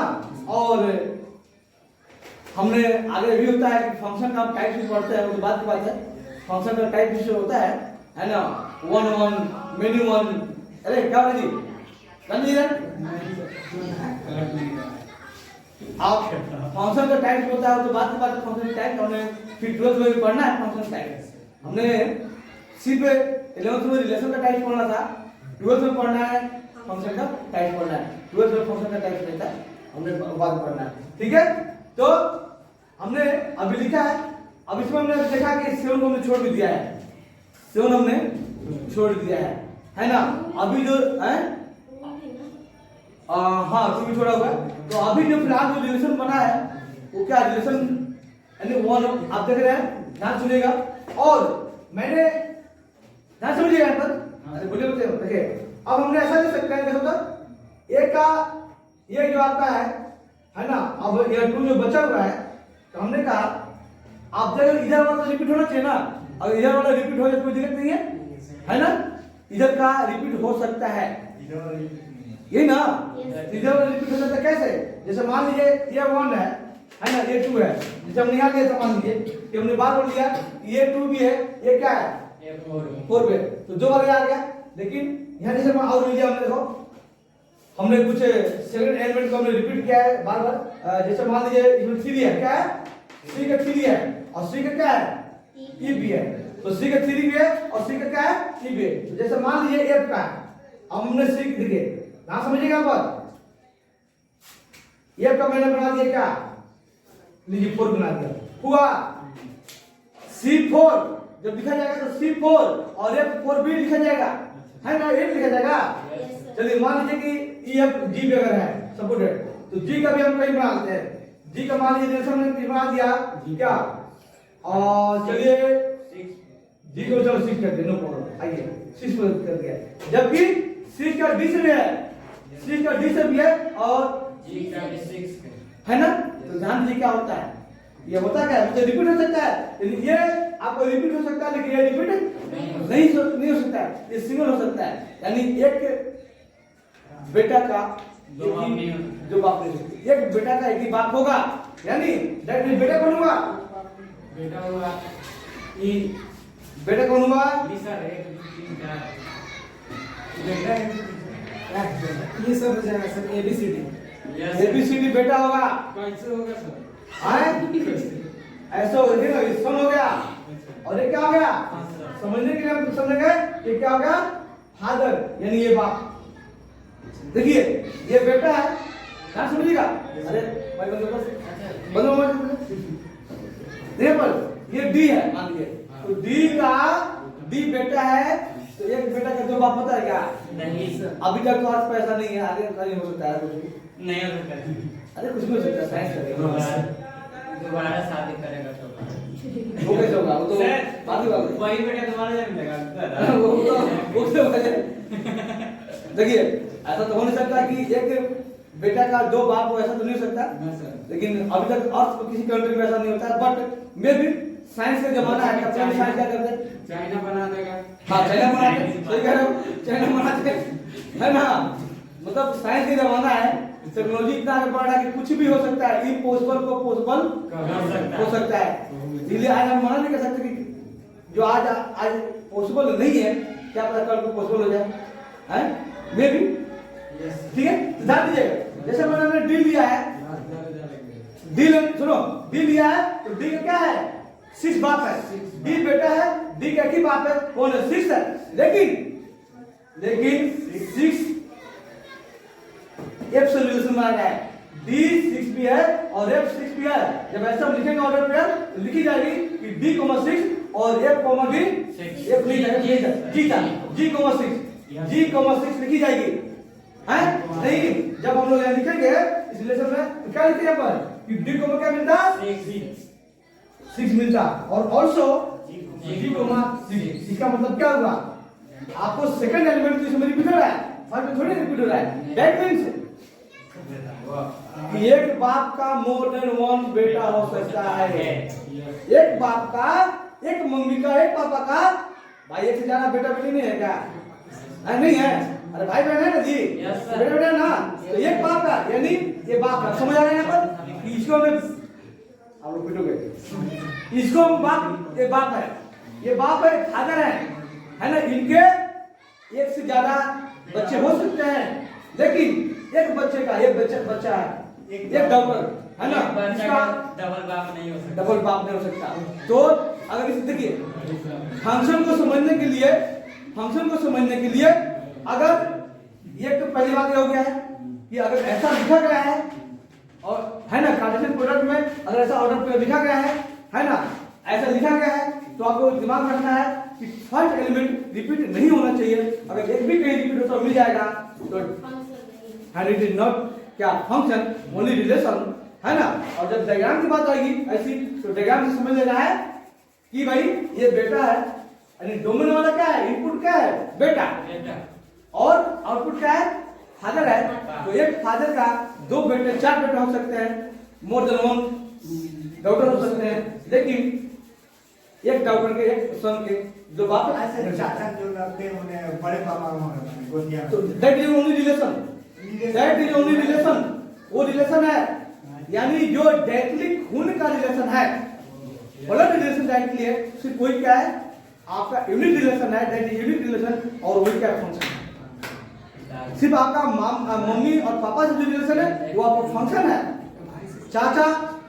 Speaker 1: और हमने आगे भी होता है कि फंक्शन का टाइप भी पढ़ते हैं, वो बात की बात है। फंक्शन का टाइप भी होता है ना? 1 1 मेनी 1, अरे क्या बोले जी, आप फंक्शन का टाइप होता है, तो बात की बात है फंक्शन टाइप। हमने फिर 12th में भी पढ़ना है फंक्शन टाइप। हमने सिर्फ 11th में रिलेशन का टाइप पढ़ना था, 12th में पढ़ना है फंक्शन का टाइप पढ़ना है। 12th में फंक्शन का टाइप नहीं था, हमने बाद में पढ़ना है। ठीक है, तो हमने अभी लिखा है। अब इसमें हमने देखा कि 7 को हमने छोड़ भी दिया है, 7 हमने छोड़ दिया है ना? अभी जो है हाँ तो भी छोड़ा हुआ है। तो अभी जो फिलहाल जो रिलेशन बना है वो क्या रिलेशन, यानी 1 आप देख रहे हैं, ध्यान सुनिएगा। और मैंने ध्यान समझिएगा यहाँ पर, अरे बोलिए बोलते देखिए, अब हमने ऐसा लिख सकते हैं, देखो तो ए का ये जो आता है ना? अब ये 2 जो बचा हुआ है, तो हमने कहा आप देखो इधर वाला रिपीट होना चाहिए ना, अगर इधर वाला रिपीट हो जाए कोई दिक्कत नहीं है ना? इधर का रिपीट हो सकता है, यही ना? इधर वाला रिपीट हो सकता है कैसे? जैसे मान लीजिए ये 1 है ना? ये 2 है, जैसे हमने यहाँ लिया था, मान लीजिए कि हमने बार बोल दिया ये 2 भी है, ये क्या है? 4 पे, तो 2 बार आ गया। लेकिन यहाँ जैसे और लिया हमने, देखो हमने कुछ सेकंड एलिमेंट को हमने रिपीट किया है बार बार। जैसे मान लीजिए इसमें 3 है, क्या है? सी का 3 है, और सी का क्या है? ई भी है, तो सी का 3 भी है और सी का क्या है? ई भी है। तो जैसे मान लीजिए एफ का है, अब हमने सी देखिए, ना समझिएगा पर एफ का मैंने बना दिया क्या? लीजिए 4 बना दिया, हुआ C4। जब लिखा जाएगा तो C4 और F4 भी लिखा जाएगा, है ना? ये लिखा जाएगा। चलिए मान लीजिए कि EF G पे अगर है सपोर्टेड, तो G का भी हम कहीं बना देते हैं। G का मान लीजिए जैसे हमने बना दिया क्या, और चलिए G को चलो 6 कर दे, नो प्रॉब्लम, आइए 6 कर दिया। जबकि C का D से भी है, C का D से भी है और
Speaker 2: G का भी 6
Speaker 1: है ना? तो ध्यान दीजिए क्या होता है, ये होता क्या है, मुझे रिपीट हो सकता है, लेकिन ये आपको रिपीट हो सकता है, लेकिन ये रिपीट नहीं हो सकता है, ये सिंगल हो सकता है। यानी एक बेटा का
Speaker 2: दो बाप नहीं,
Speaker 1: दो बाप नहीं, एक बेटा का एक ही बाप होगा, यानी दैट मींस बेटा कौन हुआ?
Speaker 3: बेटा हुआ
Speaker 1: ई, बेटा कौन हुआ?
Speaker 3: ई सर 1 2 3 4 बेटा ये सब हो जाएगा sir ABCD।
Speaker 2: Yes,
Speaker 1: A B C D बेटा होगा,
Speaker 3: कैसे होगा सर?
Speaker 1: आए ऐसा हो गया ना, सन हो गया, और ये क्या हो गया? समझने के लिए हम समझ गए, ये क्या हो गया? फादर यानी ये बाप। देखिए ये बेटा है, क्या समझिएगा? अरे भाई बंदो देखिए पर ये डी है, मान लीजिए तो डी का डी बेटा है, तो एक बेटा का दो बाप होता है क्या?
Speaker 2: नहीं सर,
Speaker 1: अभी तक तो आज पैसा नहीं है, आगे नहीं हो सकता है कुछ भी।
Speaker 2: नहीं हो सकता।
Speaker 1: अरे कुछ भी हो सकता है, साइंस करेगा
Speaker 2: दोबारा शादी करेगा तो
Speaker 1: वो कैसे होगा? वो तो
Speaker 2: सर,
Speaker 1: बात ही बात है।
Speaker 2: वही बेटा दोबारा जन्म देगा।
Speaker 1: वो तो देखिए ऐसा तो हो नहीं सकता कि एक बेटा का दो बाप हो, ऐसा तो नहीं हो सकता।
Speaker 3: हाँ सर।
Speaker 1: लेकिन अभी तक अर्थ को किसी कंट्री में ऐसा नहीं होता है, बट मे भी साइंस का जमाना है, अपने साइंस क्या करते हैं?
Speaker 3: चाइना बना देगा।
Speaker 1: हाँ चाइना बनाते हैं, सही कह रहे हो, चाइना बनाते हैं, है ना? मतलब साइंस का जमाना है, टेक्नोलॉजी इतना आगे बढ़ रहा है कि कुछ भी हो सकता है, इम्पॉसिबल को पॉसिबल हो सकता है। इसलिए आज हम मना नहीं कर सकते कि जो आज आज पॉसिबल नहीं है, क्या पता कल को पॉसिबल हो जाए, हैं? मे भी, ठीक है? तो ध्यान दीजिएगा, जैसे मैंने डी लिया है, डी सुनो, डी लिया है तो डी का क्या है? 6 बाप है, डी बेटा है, डी का एक ही बाप है, कौन है? 6 है। लेकिन 6 एफ से रिलेशन में आ गया है, डी 6 भी है और एफ 6 भी है। जब ऐसा हम लिखेंगे ऑर्डर पे तो लिखी जाएगी कि डी 6 और एफ भी एफ नहीं जाएगा, जी था जी 6 लिखी जाएगी, हैं? नहीं, जब हम लोग यहाँ लिखेंगे इस रिलेशन में तो क्या लिखते हैं पर कि डी को क्या मिलता है? 6 मिलता, और ऑल्सो जी 6। इसका मतलब क्या हुआ? आपको सेकंड एलिमेंट तो इसमें रिपीट हो रहा है, फर्स्ट में थोड़ी रिपीट हो रहा है। दैट मींस कि एक बाप का मोर देन वन बेटा हो सकता है। एक बाप का, एक मम्मी का, एक पापा का, भाई एक से ज्यादा बेटा बेटी नहीं है क्या? नहीं है, अरे भाई बहन है ना जी, बेटा बेटा ना, तो एक बाप का यानी ये बाप का, समझ आ रहा है यहाँ पर? इसको हमने आप लोग पिटोगे, इसको हम बाप, ये बाप है, ये बाप है, फादर है ना? इनके एक से ज्यादा बच्चे हो सकते हैं, लेकिन एक बच्चे का एक बच्चा है, एक डबल है ना, इसका
Speaker 2: डबल बाप नहीं हो सकता।
Speaker 1: डबल बाप नहीं हो सकता। तो अगर इसे देखिए फंक्शन को समझने के लिए अगर ये तो पहली बात ये हो गया है कि अगर ऐसा लिखा गया है और है ना कार्टेशियन प्रोडक्ट में अगर ऐसा ऑर्डर पे लिखा गया है ना, ऐसा लिखा गया है तो आपको दिमाग में रखना है कि फर्स्ट एलिमेंट रिपीट नहीं होना चाहिए। अगर एक भी कहीं रिपीट हो तो मिल जाएगा, तो एंड इट इज नॉट क्या फंक्शन, ओनली रिलेशन, है ना? और जब डायग्राम की बात आएगी ऐसी तो डायग्राम से समझ लेना है कि भाई ये बेटा है, यानी डोमेन वाला क्या है? इनपुट क्या है? बेटा, और आउटपुट क्या है? फादर है। तो एक फादर का दो बेटे, 4 बेटे हो सकते हैं, मोर देन वन डॉटर हो सकते हैं, लेकिन एक डॉटर के एक सन के जो बाप
Speaker 4: ऐसे चाचा जो लगते हैं उन्हें बड़े पापा वहाँ गोतिया
Speaker 1: तो that is only relation, that is only relation, वो रिलेशन है, यानी जो डायरेक्टली खून का रिलेशन है, ब्लड रिलेशन डायरेक्टली है, सिर्फ कोई क्या है? आपका यूनिट रिलेशन है, दैट इज यूनिट रिलेशन, और वही क्या फंक्शन है। सिर्फ आपका मम्मी और पापा से जो रिलेशन है वो आपका फंक्शन है। चाचा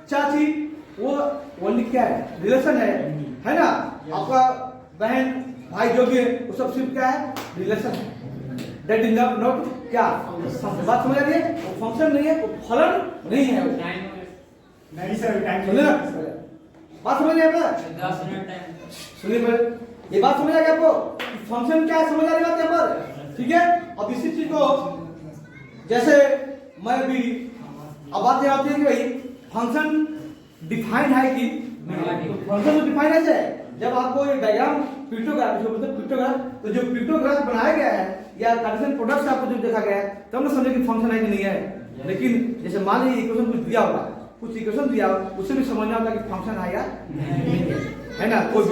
Speaker 1: चाची वो ओनली क्या है? रिलेशन है ना? आपका बहन भाई जो भी है वो सब सिर्फ क्या है? रिलेशन है। दैट इज नॉट क्या बात समझ आ रही है? वो फंक्शन नहीं है, वो फलन नहीं है,
Speaker 4: नहीं सर टाइम
Speaker 1: सुनिए ना, बात समझ आ रही है?
Speaker 2: 10 मिनट टाइम
Speaker 1: सुनिए पहले, ये बात समझ आ गई आपको? फंक्शन क्या है समझ आ रही बात यहाँ पर? ठीक है। अब इसी चीज को जैसे मैं भी अब बात यह आती है कि भाई फंक्शन डिफाइन है कि फंक्शन तो डिफाइन है। जब आपको ये डायग्राम पिक्टोग्राफ तो जो पिक्टोग्राफ बनाया गया है या कार्टेशियन प्रोडक्ट से आपको जो देखा गया है तब ना समझे कि फंक्शन है कि नहीं है। लेकिन जैसे मान लीजिए इक्वेशन कुछ दिया होगा, कुछ इक्वेशन दिया हो, उससे भी समझना होगा कि फंक्शन है या नहीं है ना? कोई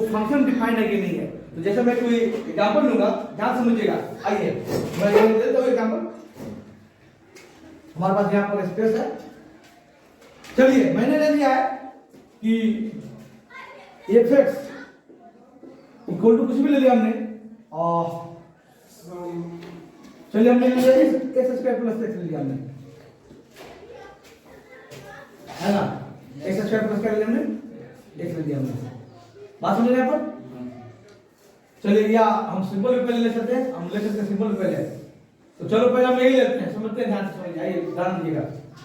Speaker 1: फंक्शन डिफाइन है कि नहीं है। तो जैसे मैं कोई एग्जांपल लूंगा, ध्यान समझिएगा। आइए मैं ये देता हूं एग्जांपल, हमारे पास यहाँ पर स्पेस है। चलिए मैंने ले लिया है कि fx इक्वल टू कुछ भी ले लिया हमने, और चलिए हमने ले लिया x स्क्वायर प्लस x ले लिया हमने। है ना, एक्स स्क्वायर प्लस क्या ले लिया हमने, एक्स ले लिया हमने। बात समझ रहे हैं आप? चलिए या हम सिंपल भी पहले ले सकते हैं, हम ले सकते हैं सिंपल भी पहले। तो चलो पहले हम यही लेते हैं, समझते हैं, ध्यान से समझिए, आइए ध्यान दीजिएगा,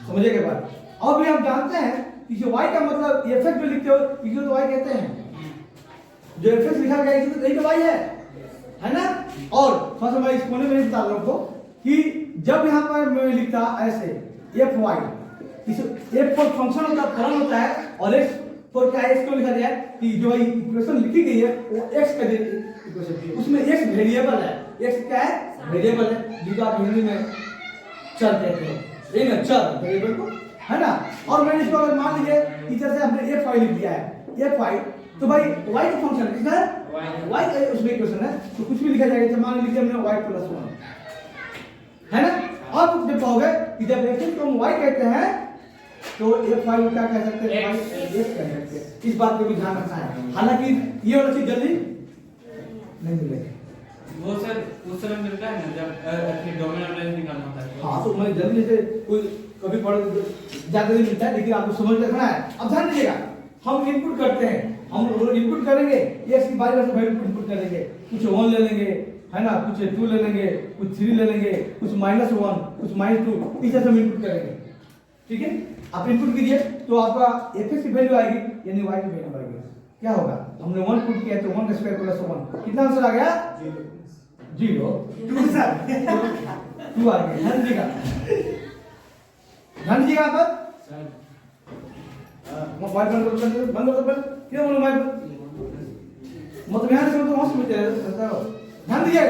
Speaker 1: समझिए के बाद। और भी हम जानते हैं कि जो y का मतलब fx जो लिखते हो इसे तो y कहते हैं, जो fx लिखा गया इसे तो यही तो y है ना। और थोड़ा सा मैं इस कोने में बता रहा हूं कि जब यहाँ पर मैं लिखता ऐसे fy, इस f फॉर फंक्शन होता है, फलन होता है, और x फॉर क्या x को लिखा गया है कि जो इक्वेशन लिखी गई है वो x का इक्वेशन, उसमें x वेरिएबल है, x क्या है, वेरिएबल है, जिसको आप हिंदी में चर कहते हो, यही ना, चर वेरिएबल को, है ना। और मैंने इसको अगर मान लीजिए टीचर से हमने fy लिख दिया है, fy, तो भाई y का फंक्शन है, किसका है, y का उसमें इक्वेशन है, तो कुछ भी लिखा जाएगा, मान लीजिए हमने y प्लस 1, है ना। अब जब कहोगे कि जब x को हम y कहते हैं तो fy को क्या कह सकते हैं, x कह सकते हैं। इस बात को भी ध्यान रखना है, हालांकि ये वाला चीज जल्दी नहीं मिलेगा,
Speaker 2: वो सर उस समय मिलता है ना जब डोमेन रेंज निकालना होता है।
Speaker 1: हाँ तो मैं जल्दी से कोई कभी पढ़ ज्यादा नहीं मिलता है, लेकिन आपको समझ रखना है। अब ध्यान दीजिएगा, हम इनपुट करते हैं, हम इनपुट करेंगे, x की बारी से वैल्यू इनपुट करेंगे, कुछ 1 ले लेंगे, है ना, कुछ 2 ले लेंगे, कुछ 3 ले लेंगे, कुछ -1, कुछ -2, इस तरह से हम इनपुट करेंगे, ठीक है। आप इनपुट कीजिए तो आपका fx की वैल्यू आएगी, यानी y की वैल्यू आएगी, क्या होगा, हमने 1 पुट किया तो 1 स्क्वायर प्लस 1, कितना आंसर आ गया, 0, 2 सर 2 आ गया। ध्यान दीजिएगा, ध्यान दीजिएगा आप
Speaker 2: सर
Speaker 1: मोबाइल बंद कर दो, क्यों मोबाइल मतलब यहाँ से तो वहां से मिलते रहता हो, ध्यान दीजिए।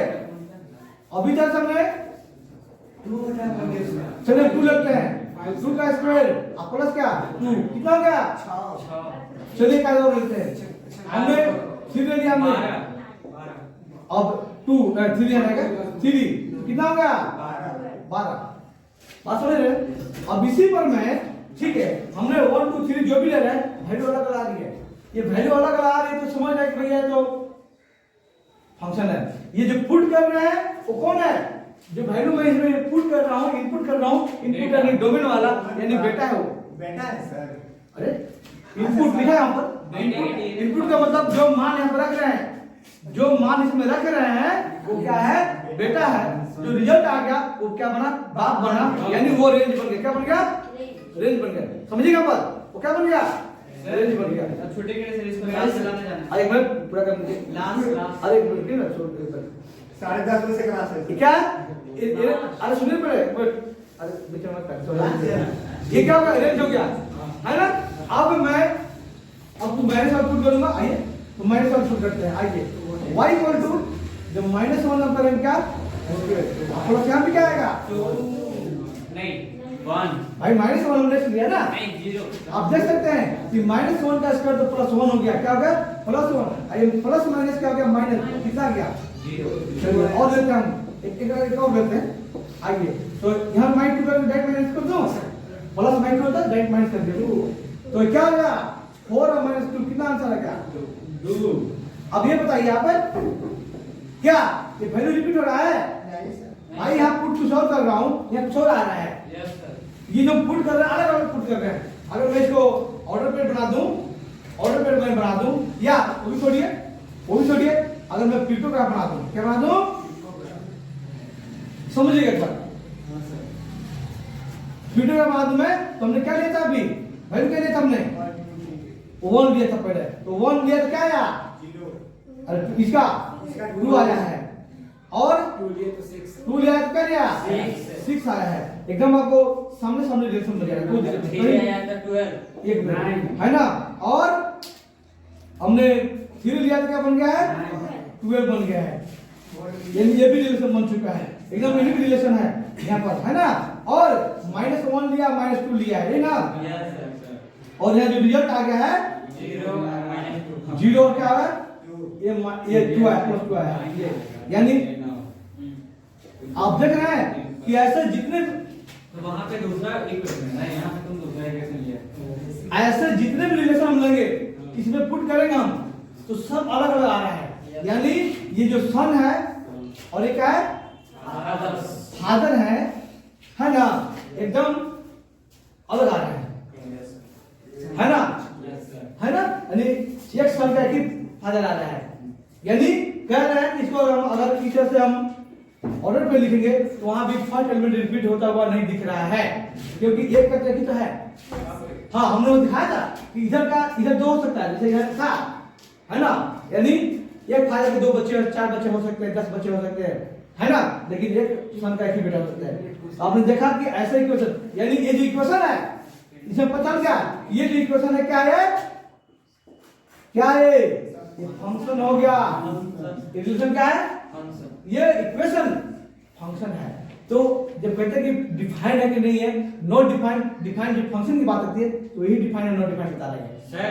Speaker 1: अभी तक हमने चलिए 2 लेते हैं, 2 का स्क्वायर अब प्लस क्या 2, कितना हो गया 6। चलिए क्या और लेते हैं, हमने 3 ले लिया हमने, अब 2 3 आएगा 3, कितना हो गया 12। बात समझ रहे हैं। अब इसी पर मैं, ठीक है, हमने 1 2 3 जो भी ले रहे हैं वैल्यू अलग अलग आ रही है, ये वैल्यू अलग अलग आ रही है तो समझ रहे कि भैया तो फंक्शन है। ये जो पुट कर रहे हैं वो कौन है, जो वैल्यू मैं इसमें पुट कर रहा हूं, इनपुट कर रहा हूं, इनपुट यानी डोमेन वाला यानी बेटा है, वो
Speaker 4: बेटा है सर।
Speaker 1: अरे इनपुट लिखा है यहां पर, इनपुट का मतलब जो मान यहां पर रख रहे हैं, जो मान इसमें रख रहे हैं वो क्या है, बेटा है। जो रिजल्ट आ गया वो क्या बना, बाप बना, यानी वो रेंज बन गया, क्या बन गया, रेंज बन गया, समझिएगा बात, वो क्या बन गया, रेंज बन गया।
Speaker 2: छोटे के से इसको क्लास चलाने जाना
Speaker 1: अरे एक मिनट पूरा कर दीजिए,
Speaker 2: लास्ट
Speaker 1: अरे एक मिनट ना छोड़ दे,
Speaker 4: 10:30 बजे से क्लास है
Speaker 1: क्या, अरे सुनिए पहले, अरे बीच में मत कर, ये क्या होगा, रेंज हो गया, है ना। अब मैं, अब तू माइनस आउटपुट करूंगा, आइए तो माइनस आउटपुट करते हैं, आइए y इक्वल टू जब -1 हम करेंगे क्या, प्लस यहाँ पे क्या आएगा,
Speaker 2: नहीं 1
Speaker 1: भाई -1 हमने लिया ना,
Speaker 2: नहीं 0।
Speaker 1: आप देख सकते हैं कि -1 का स्क्वायर तो +1 हो गया, क्या हो गया +1, आइए प्लस माइनस क्या हो गया, माइनस, कितना आ गया 0। चलिए और लेते हैं हम, एक और लेते हैं, आइए तो यहाँ -2 का डायरेक्ट माइनस कर दो, प्लस -2 होता है डायरेक्ट माइनस कर दो, तो क्या हो गया 4 और -2, कितना आंसर आ गया 2। अब ये बताइए आप क्या ये वैल्यू रिपीट हो रहा है, भाई यहाँ पुट कुछ और कर रहा हूँ, यहाँ कुछ और आ रहा है,
Speaker 2: यस सर।
Speaker 1: ये जो पुट कर रहे हैं अलग अलग पुट कर रहे हैं। अगर मैं इसको ऑर्डर पेड बना दूं, ऑर्डर पेड मैं बना दूं, या वो भी छोड़िए, अगर मैं पिक्टोग्राफ बना दूं, क्या बना दूं, समझिएगा एक बार, पिक्टोग्राफ बना दूं मैं, तो हमने क्या लिया था अभी, वैल्यू क्या लिया था हमने 1 लिया था पहले, तो 1 लिया तो क्या आया
Speaker 4: 0,
Speaker 1: अरे इसका 2 आया है, और
Speaker 3: 2 लिए तो 6,
Speaker 1: 2 लिया तो क्या लिया 6 आया है, एकदम आपको सामने रिलेशन बन जाएगा, कोई दिक्कत
Speaker 2: 3
Speaker 1: नहीं,
Speaker 2: आया था 12
Speaker 1: एक मिनट, है ना। और हमने 3 लिया तो क्या बन गया है 12 बन गया है, ये भी रिलेशन बन चुका है, एकदम यही भी रिलेशन है यहाँ पर, है ना। और -1 लिया -2 लिया है ना,
Speaker 2: यस सर।
Speaker 1: और यहाँ जो रिजल्ट आ गया है
Speaker 2: 0 -2
Speaker 1: 0 और क्या है ये 2 है प्लस 2 है, ये यानी आप देख रहे हैं कि ऐसे जितने,
Speaker 2: तो वहां पे दूसरा इक्वेशन है ना, यहाँ पे तुम दूसरा इक्वेशन लिया,
Speaker 1: ऐसे जितने भी रिलेशन हम लेंगे इसमें पुट करेंगे हम तो सब अलग अलग आ रहा है, यानी ये जो सन है और ये क्या है फादर है ना, एकदम अलग आ रहा है, है ना,
Speaker 2: यस सर।
Speaker 1: है ना, यानी एक सन का एक ही फादर आ रहा है, यानी कह रहे हैं इसको हम अगर इस तरह से हम ऑर्डर पे लिखेंगे तो वहां भी फर्स्ट एलिमेंट रिपीट होता हुआ नहीं दिख रहा है, क्योंकि एक का एक ही तो है। हाँ, हमने वो दिखाया था कि इधर का इधर दो हो सकता है, जैसे इधर था, है ना, यानी एक फादर के दो बच्चे, 4 बच्चे हो सकते हैं, 10 बच्चे हो सकते हैं, है ना, लेकिन एक सन का एक ही बेटा हो सकता है। आपने देखा कि ऐसा इक्वेशन, यानी ये जो इक्वेशन है इसमें पता क्या, ये जो इक्वेशन है क्या है, क्या है, ये फंक्शन हो गया। इक्वेशन क्या है, ये इक्वेशन फंक्शन है। तो जब कहते हैं कि डिफाइंड है कि नहीं है, नॉट डिफाइंड, डिफाइंड जब फंक्शन की बात आती है तो यही डिफाइंड और नॉट डिफाइंड बता रहे हैं।
Speaker 2: सर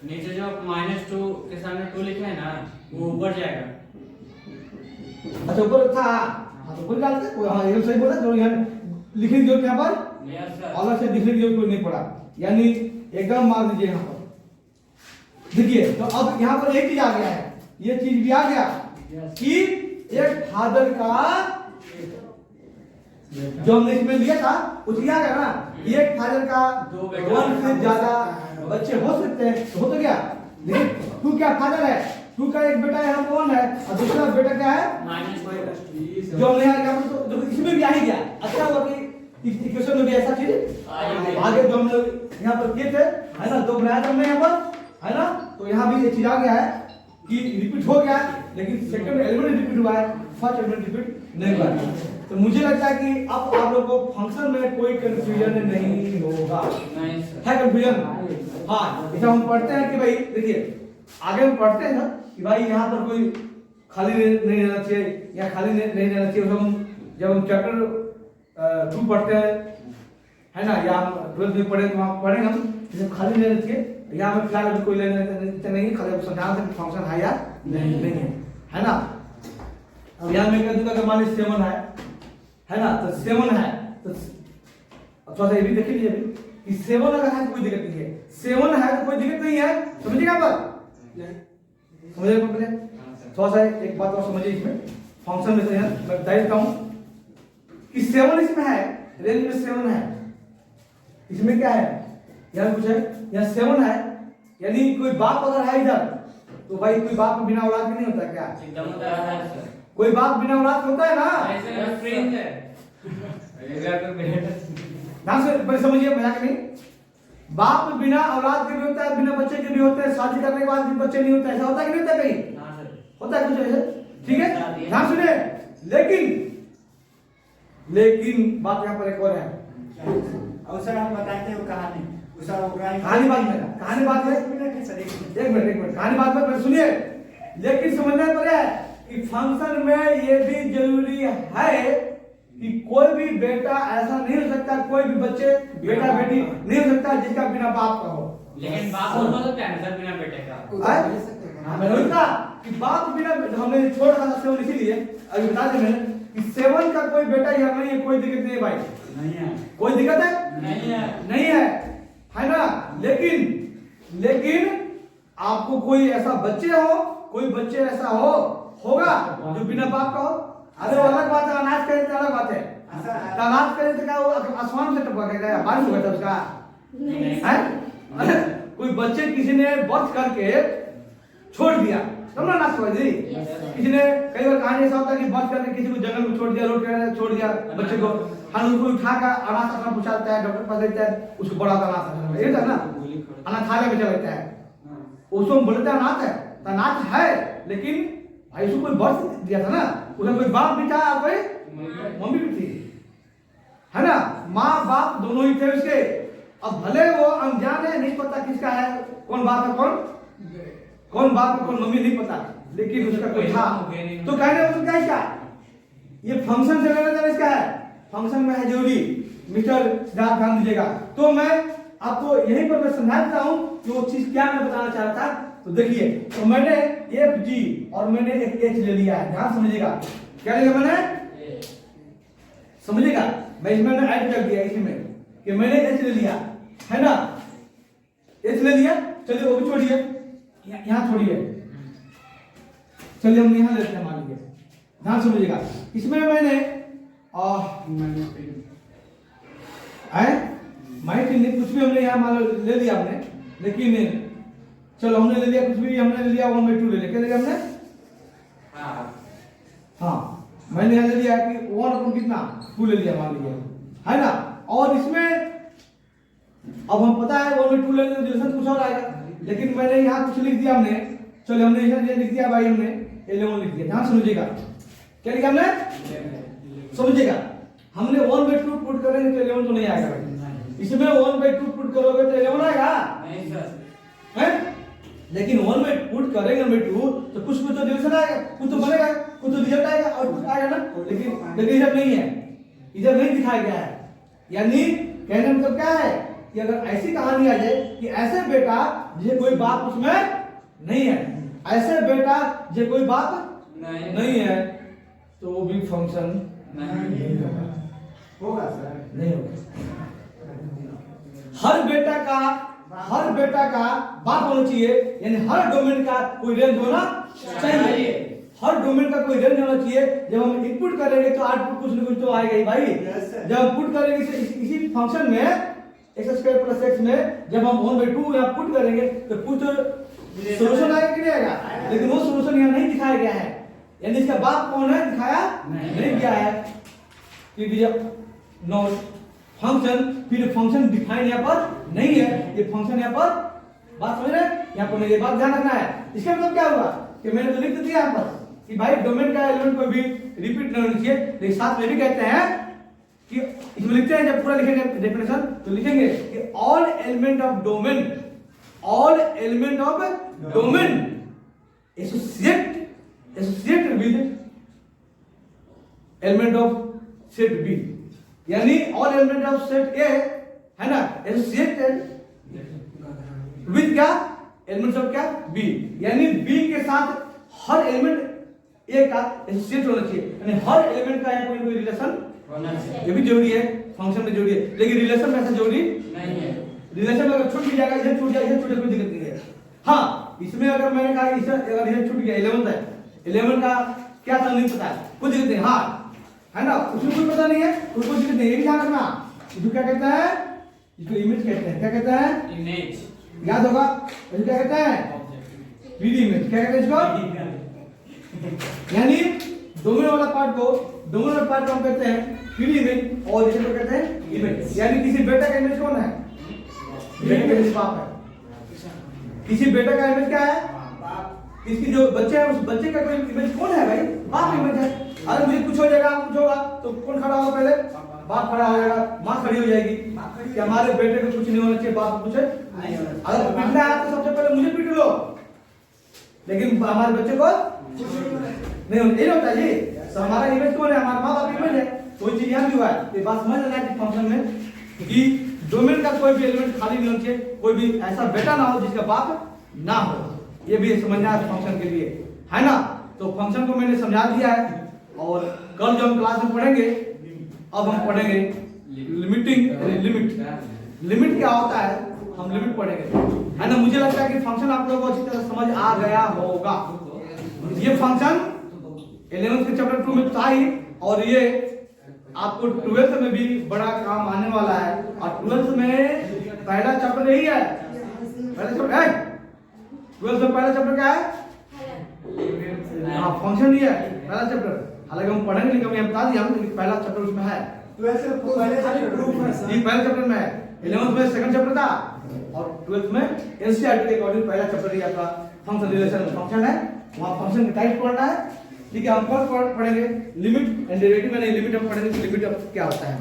Speaker 2: नीचे जो -2 के सामने 2 लिखे हैं ना, वो ऊपर जाएगा।
Speaker 1: अच्छा, ऊपर था, हाँ तो ऊपर डालते कोई, हाँ ये सही बोला, जो यहाँ लिखने की जरूरत यहाँ पर
Speaker 2: यस सर।
Speaker 1: अलग से लिखने की जरूरत कोई नहीं पड़ा, यानी एकदम मार दीजिए यहाँ पर। देखिए तो अब यहाँ पर एक चीज आ गया है, ये चीज भी आ गया कि एक फादर का जो हमने इसमें लिया था उसे क्या गया ना, एक फादर का 1 से ज्यादा बच्चे हो सकते हैं, तो हो तो गया, लेकिन 2 क्या फादर है, 2 का एक बेटा यहाँ 1 है और दूसरा बेटा क्या है
Speaker 2: -2
Speaker 1: जो हमने यहाँ पर, तो इसमें भी आ ही गया। अच्छा हुआ कि इक्वेशन में भी ऐसा चीज आगे जो हम लोग यहाँ पर किए थे, है ना, 2 बनाया था हमने यहाँ पर, है ना, तो यहाँ भी ये चीज आ गया है कि रिपीट हो गया, लेकिन सेकंड एलिमेंट रिपीट हुआ है, फर्स्ट एलिमेंट रिपीट नहीं हुआ है। तो मुझे लगता है कि अब आप लोगों को फंक्शन में कोई कंफ्यूजन नहीं होगा,
Speaker 2: नहीं सर।
Speaker 1: है कंफ्यूजन? हाँ, जैसे हम पढ़ते हैं कि भाई देखिए आगे हम पढ़ते हैं ना कि भाई यहाँ पर कोई खाली नहीं रहना चाहिए या खाली नहीं रहना चाहिए, जब हम चैप्टर 2 पढ़ते हैं, है ना, या हम 12th में पढ़े तो वहाँ पढ़ेंगे हम, जब खाली नहीं रहना चाहिए, यहाँ पर फिलहाल अभी कोई लेने नहीं है, खाली समझाना था कि फंक्शन है या नहीं है ना। अब यहाँ मैं कह दूंगा कि मान लीजिए 7 है ना, तो 7 है तो थोड़ा सा ये भी देख लीजिए अभी कि 7 अगर है तो कोई दिक्कत नहीं है, 7 है तो कोई दिक्कत नहीं है, समझिएगा पर समझिएगा पहले थोड़ा सा एक बात और समझिए, इसमें फंक्शन में से मैं बता देता हूँ कि 7 इसमें है, रेंज में 7 है, इसमें क्या है, यहाँ कुछ है, यहाँ 7 है, यानी कोई बाप अगर है इधर तो भाई कोई बाप बिना औलाद के नहीं होता क्या,
Speaker 2: एकदम होता है सर।
Speaker 1: कोई बाप बिना औलाद होता है ना,
Speaker 2: ऐसे फ्रेंड है।
Speaker 1: ध्यान से बड़े समझिए, मजाक नहीं, बाप बिना औलाद के भी होता है, बिना बच्चे के भी होते हैं, शादी करने के बाद भी बच्चे नहीं होता, ऐसा होता है कि नहीं होता कहीं,
Speaker 2: हाँ सर।
Speaker 1: होता है कुछ ऐसे, ठीक है, ध्यान सुनिए, लेकिन बात यहाँ पर एक और है,
Speaker 4: और सर हम बताते हैं वो कहानी, उसका वो
Speaker 1: कहानी बाद में, कहानी बाद में,
Speaker 4: एक मिनट है सर,
Speaker 1: एक मिनट कहानी बाद में सुनिए, लेकिन समझना पड़े कि फंक्शन में ये भी जरूरी है कि कोई भी बेटा ऐसा नहीं हो सकता, कोई भी बच्चे बेटा बेटी नहीं हो सकता जिसका बिना बाप का हो,
Speaker 2: लेकिन बाप हो सकता है ना सर बिना बेटे का।
Speaker 1: मैंने वही कहा कि बाप बिना, हमने छोड़ रहा था 7 इसीलिए अभी बता दें मैंने कि 7 का कोई बेटा यहाँ नहीं है, कोई दिक्कत नहीं है भाई,
Speaker 4: नहीं है,
Speaker 1: कोई दिक्कत है नहीं है ना, लेकिन आपको कोई ऐसा बच्चे हो, कोई बच्चे ऐसा होगा जो बिना बाप का हो, अरे वो अलग बात है, अनाज करें तो अलग बात है, अनाज करें तो क्या वो आसमान से टपका गया, बारिश हो गया था उसका, है, कोई बच्चे किसी ने बर्थ करके छोड़ दिया, समझना ना समझ जी, किसी ने कई बार कहानी ऐसा होता है कि बर्थ करके किसी को जंगल में छोड़ दिया, रोड किनारे छोड़ दिया बच्चे को, हम उसको उठाकर अनाथ आश्रम पहुंचाता है, डॉक्टर पास देता है, उसको बड़ा अनाथ आश्रम ये था ना, अनाथालय में चला जाता है, उसको बोलते अनाथ है, अनाथ है, लेकिन भाई उसको कोई बर्थ दिया था ना, उसका कोई बाप भी था, कोई मम्मी भी थी, है ना, माँ बाप दोनों ही थे उसके, अब भले वो अनजान है, नहीं पता किसका है, कौन बाप है कौन बाप है कौन मम्मी नहीं पता, लेकिन उसका कोई था, तो कहने मतलब क्या इसका, ये फंक्शन से लेना देना इसका है, फंक्शन में है जरूरी, मिस्टर सिद्धार्थ ध्यान दीजिएगा। तो मैं आपको यहीं पर मैं समझा देता हूँ कि वो चीज क्या मैं बताना चाह रहा था, तो देखिए, तो मैंने FG और मैंने एक H ले लिया है, ध्यान समझिएगा, क्या लिया मैंने, समझिएगा, मैं इसमें ऐड कर दिया इसमें कि मैंने H ले लिया, है ना, H ले लिया, चलिए वो भी छोड़िए, यहाँ छोड़िए, चलिए हम यहाँ लेते हैं, मान लीजिए, ध्यान समझिएगा, इसमें मैंने माइट नहीं, कुछ भी हमने यहाँ मान लो ले लिया हमने, लेकिन चलो हमने ले लिया कुछ भी, हमने ले लिया 1/2 ले लिया, क्या ले लिया हमने? हाँ मैंने यहाँ ले लिया कि 1 कितना 2 ले लिया मान लीजिए, है ना। और इसमें अब हम पता है 1/2 ले लिया, रिलेशन कुछ और आएगा, लेकिन मैंने यहाँ कुछ लिख दिया हमने, चलो हमने यहाँ लिख दिया भाई, हमने 11 लिख दिया। ध्यान समझिएगा, क्या लिखा हमने, समझिएगा। हमने 1/2 पुट करेंगे तो 11 तो नहीं आएगा भाई। इसमें 1/2 पुट करोगे तो 11 आएगा
Speaker 2: नहीं सर,
Speaker 1: हैं? लेकिन 1/2 पुट करेंगे 1/2 तो कुछ तो रिलेशन आएगा, कुछ तो बनेगा, कुछ तो रिजल्ट आएगा, और कुछ आएगा ना। लेकिन इधर नहीं है, इधर नहीं दिखाया गया है। यानी कहने का मतलब क्या है कि अगर ऐसी कहानी आ जाए कि ऐसे बेटा जिसे कोई बात उसमें नहीं है, ऐसे बेटा जे कोई बात नहीं है, तो वो भी फंक्शन
Speaker 2: नहीं
Speaker 4: होगा सर।
Speaker 1: नहीं होगा। हर बेटा का बात होना चाहिए, यानी हर डोमेन का कोई रेंज होना चाहिए। हर डोमेन का कोई रेंज होना चाहिए। जब हम इनपुट करेंगे तो आउटपुट कुछ न कुछ तो आएगा ही भाई। जब हम पुट करेंगे इसी फंक्शन में x² + x में जब हम 1/2 यहाँ पुट करेंगे तो कुछ सोल्यूशन आएगा कि नहीं आएगा, लेकिन वो सोल्यूशन यहाँ नहीं दिखाया गया है। यानी इसका बाप कौन है, दिखाया नहीं गया है कि नॉट फंक्शन, फिर फंक्शन डिफाइन यहाँ पर नहीं है। ये फंक्शन यहाँ पर, बात समझ रहे हैं, यहाँ पर ये बात ध्यान रखना है। इसका मतलब क्या हुआ कि मैंने तो लिख दिया यहाँ पर कि भाई डोमेन का एलिमेंट कोई भी रिपीट नहीं होना चाहिए, लेकिन साथ में भी कहते हैं कि इसमें लिखते हैं, जब पूरा लिखेंगे डेफिनेशन तो लिखेंगे कि all element of domain associate with element of set B, यानी all element of set A है ना, एसोसिएटेड विद क्या, एलिमेंट्स ऑफ क्या, बी। यानी बी के साथ हर एलिमेंट ए का एसोसिएट होना चाहिए, यानी हर एलिमेंट का यहाँ कोई रिलेशन
Speaker 2: होना चाहिए।
Speaker 1: ये भी जरूरी है, फंक्शन में जरूरी है, लेकिन रिलेशन में ऐसा जरूरी
Speaker 2: नहीं है।
Speaker 1: रिलेशन में अगर छूट भी जाएगा, इधर छूट जाएगा, इधर छूटे, कोई दिक्कत नहीं है। हाँ इसमें अगर मैंने कहा इसे अगर इधर छूट गया 11 है, 11 का क्या था नहीं पता है, कोई दिक्कत नहीं, हाँ है ना, उसमें कोई पता नहीं है, कोई दिक्कत नहीं, ये भी ध्यान रखना। इसको क्या कहता है, इसको इमेज कहते हैं, क्या कहता है,
Speaker 2: इमेज
Speaker 1: याद होगा, इसको क्या कहते हैं, 3D इमेज, क्या कहते हैं इसको, यानी डोमेन वाला पार्ट को हम कहते हैं 3D इमेज, और इसे को कहते हैं इमेज। यानी किसी बेटा का इमेज कौन है, बेटे का इमेज बाप है। किसी बेटा का इमेज क्या है, किसकी जो बच्चे है उस बच्चे का कोई इमेज कौन है भाई, बाप इमेज है। अगर मुझे कुछ हो जाएगा, कुछ होगा तो कौन खड़ा होगा, पहले बाप खड़ा हो जाएगा, माँ खड़ी हो जाएगी कि हमारे बेटे को कुछ नहीं होना चाहिए, बाप को कुछ अगर पीटना है तो सबसे पहले मुझे पीट लो, लेकिन हमारे बच्चे को नहीं होता जी। तो हमारा इमेज कौन है, हमारा माँ बाप इमेज है। कोई चीज यहाँ भी हुआ है, ये बात समझ लेना है फंक्शन में कि डोमेन का कोई भी एलिमेंट खाली नहीं होना चाहिए, कोई भी ऐसा बेटा ना हो जिसका बाप ना हो, ये भी समझना है फंक्शन के लिए, है ना। तो फंक्शन को मैंने समझा दिया है, और कल जो हम क्लास में पढ़ेंगे, अब हम पढ़ेंगे लिमिट क्या होता है, हम लिमिट पढ़ेंगे, है ना। मुझे लगता है कि फंक्शन आप लोगों को अच्छी तरह समझ आ गया होगा। ये फंक्शन 11th के चैप्टर 2 में था ही, और ये आपको 12th में भी बड़ा काम आने वाला है। और 12th में पहला चैप्टर यही है, पहला चैप्टर है 12th में पहला चैप्टर क्या है, हाँ फंक्शन ही है पहला चैप्टर। हालांकि हम पढ़ेंगे, लेकिन मैं बता दिया हूं पहला चैप्टर उसमें है,
Speaker 4: 12th से पहले प्रूफ है सर।
Speaker 1: ये पहला चैप्टर में है, 11th में सेकंड चैप्टर था, और 12th में एनसीईआरटी के अकॉर्डिंग पहला चैप्टर ही आपका फंक्शन रिलेशन फंक्शन है, वहां फंक्शन का टाइप पढ़ना है। ठीक है, हम कल पढ़ेंगे लिमिट एंड डेरिवेटिव, यानी लिमिट हम पढ़ेंगे लिमिट अब क्या होता है।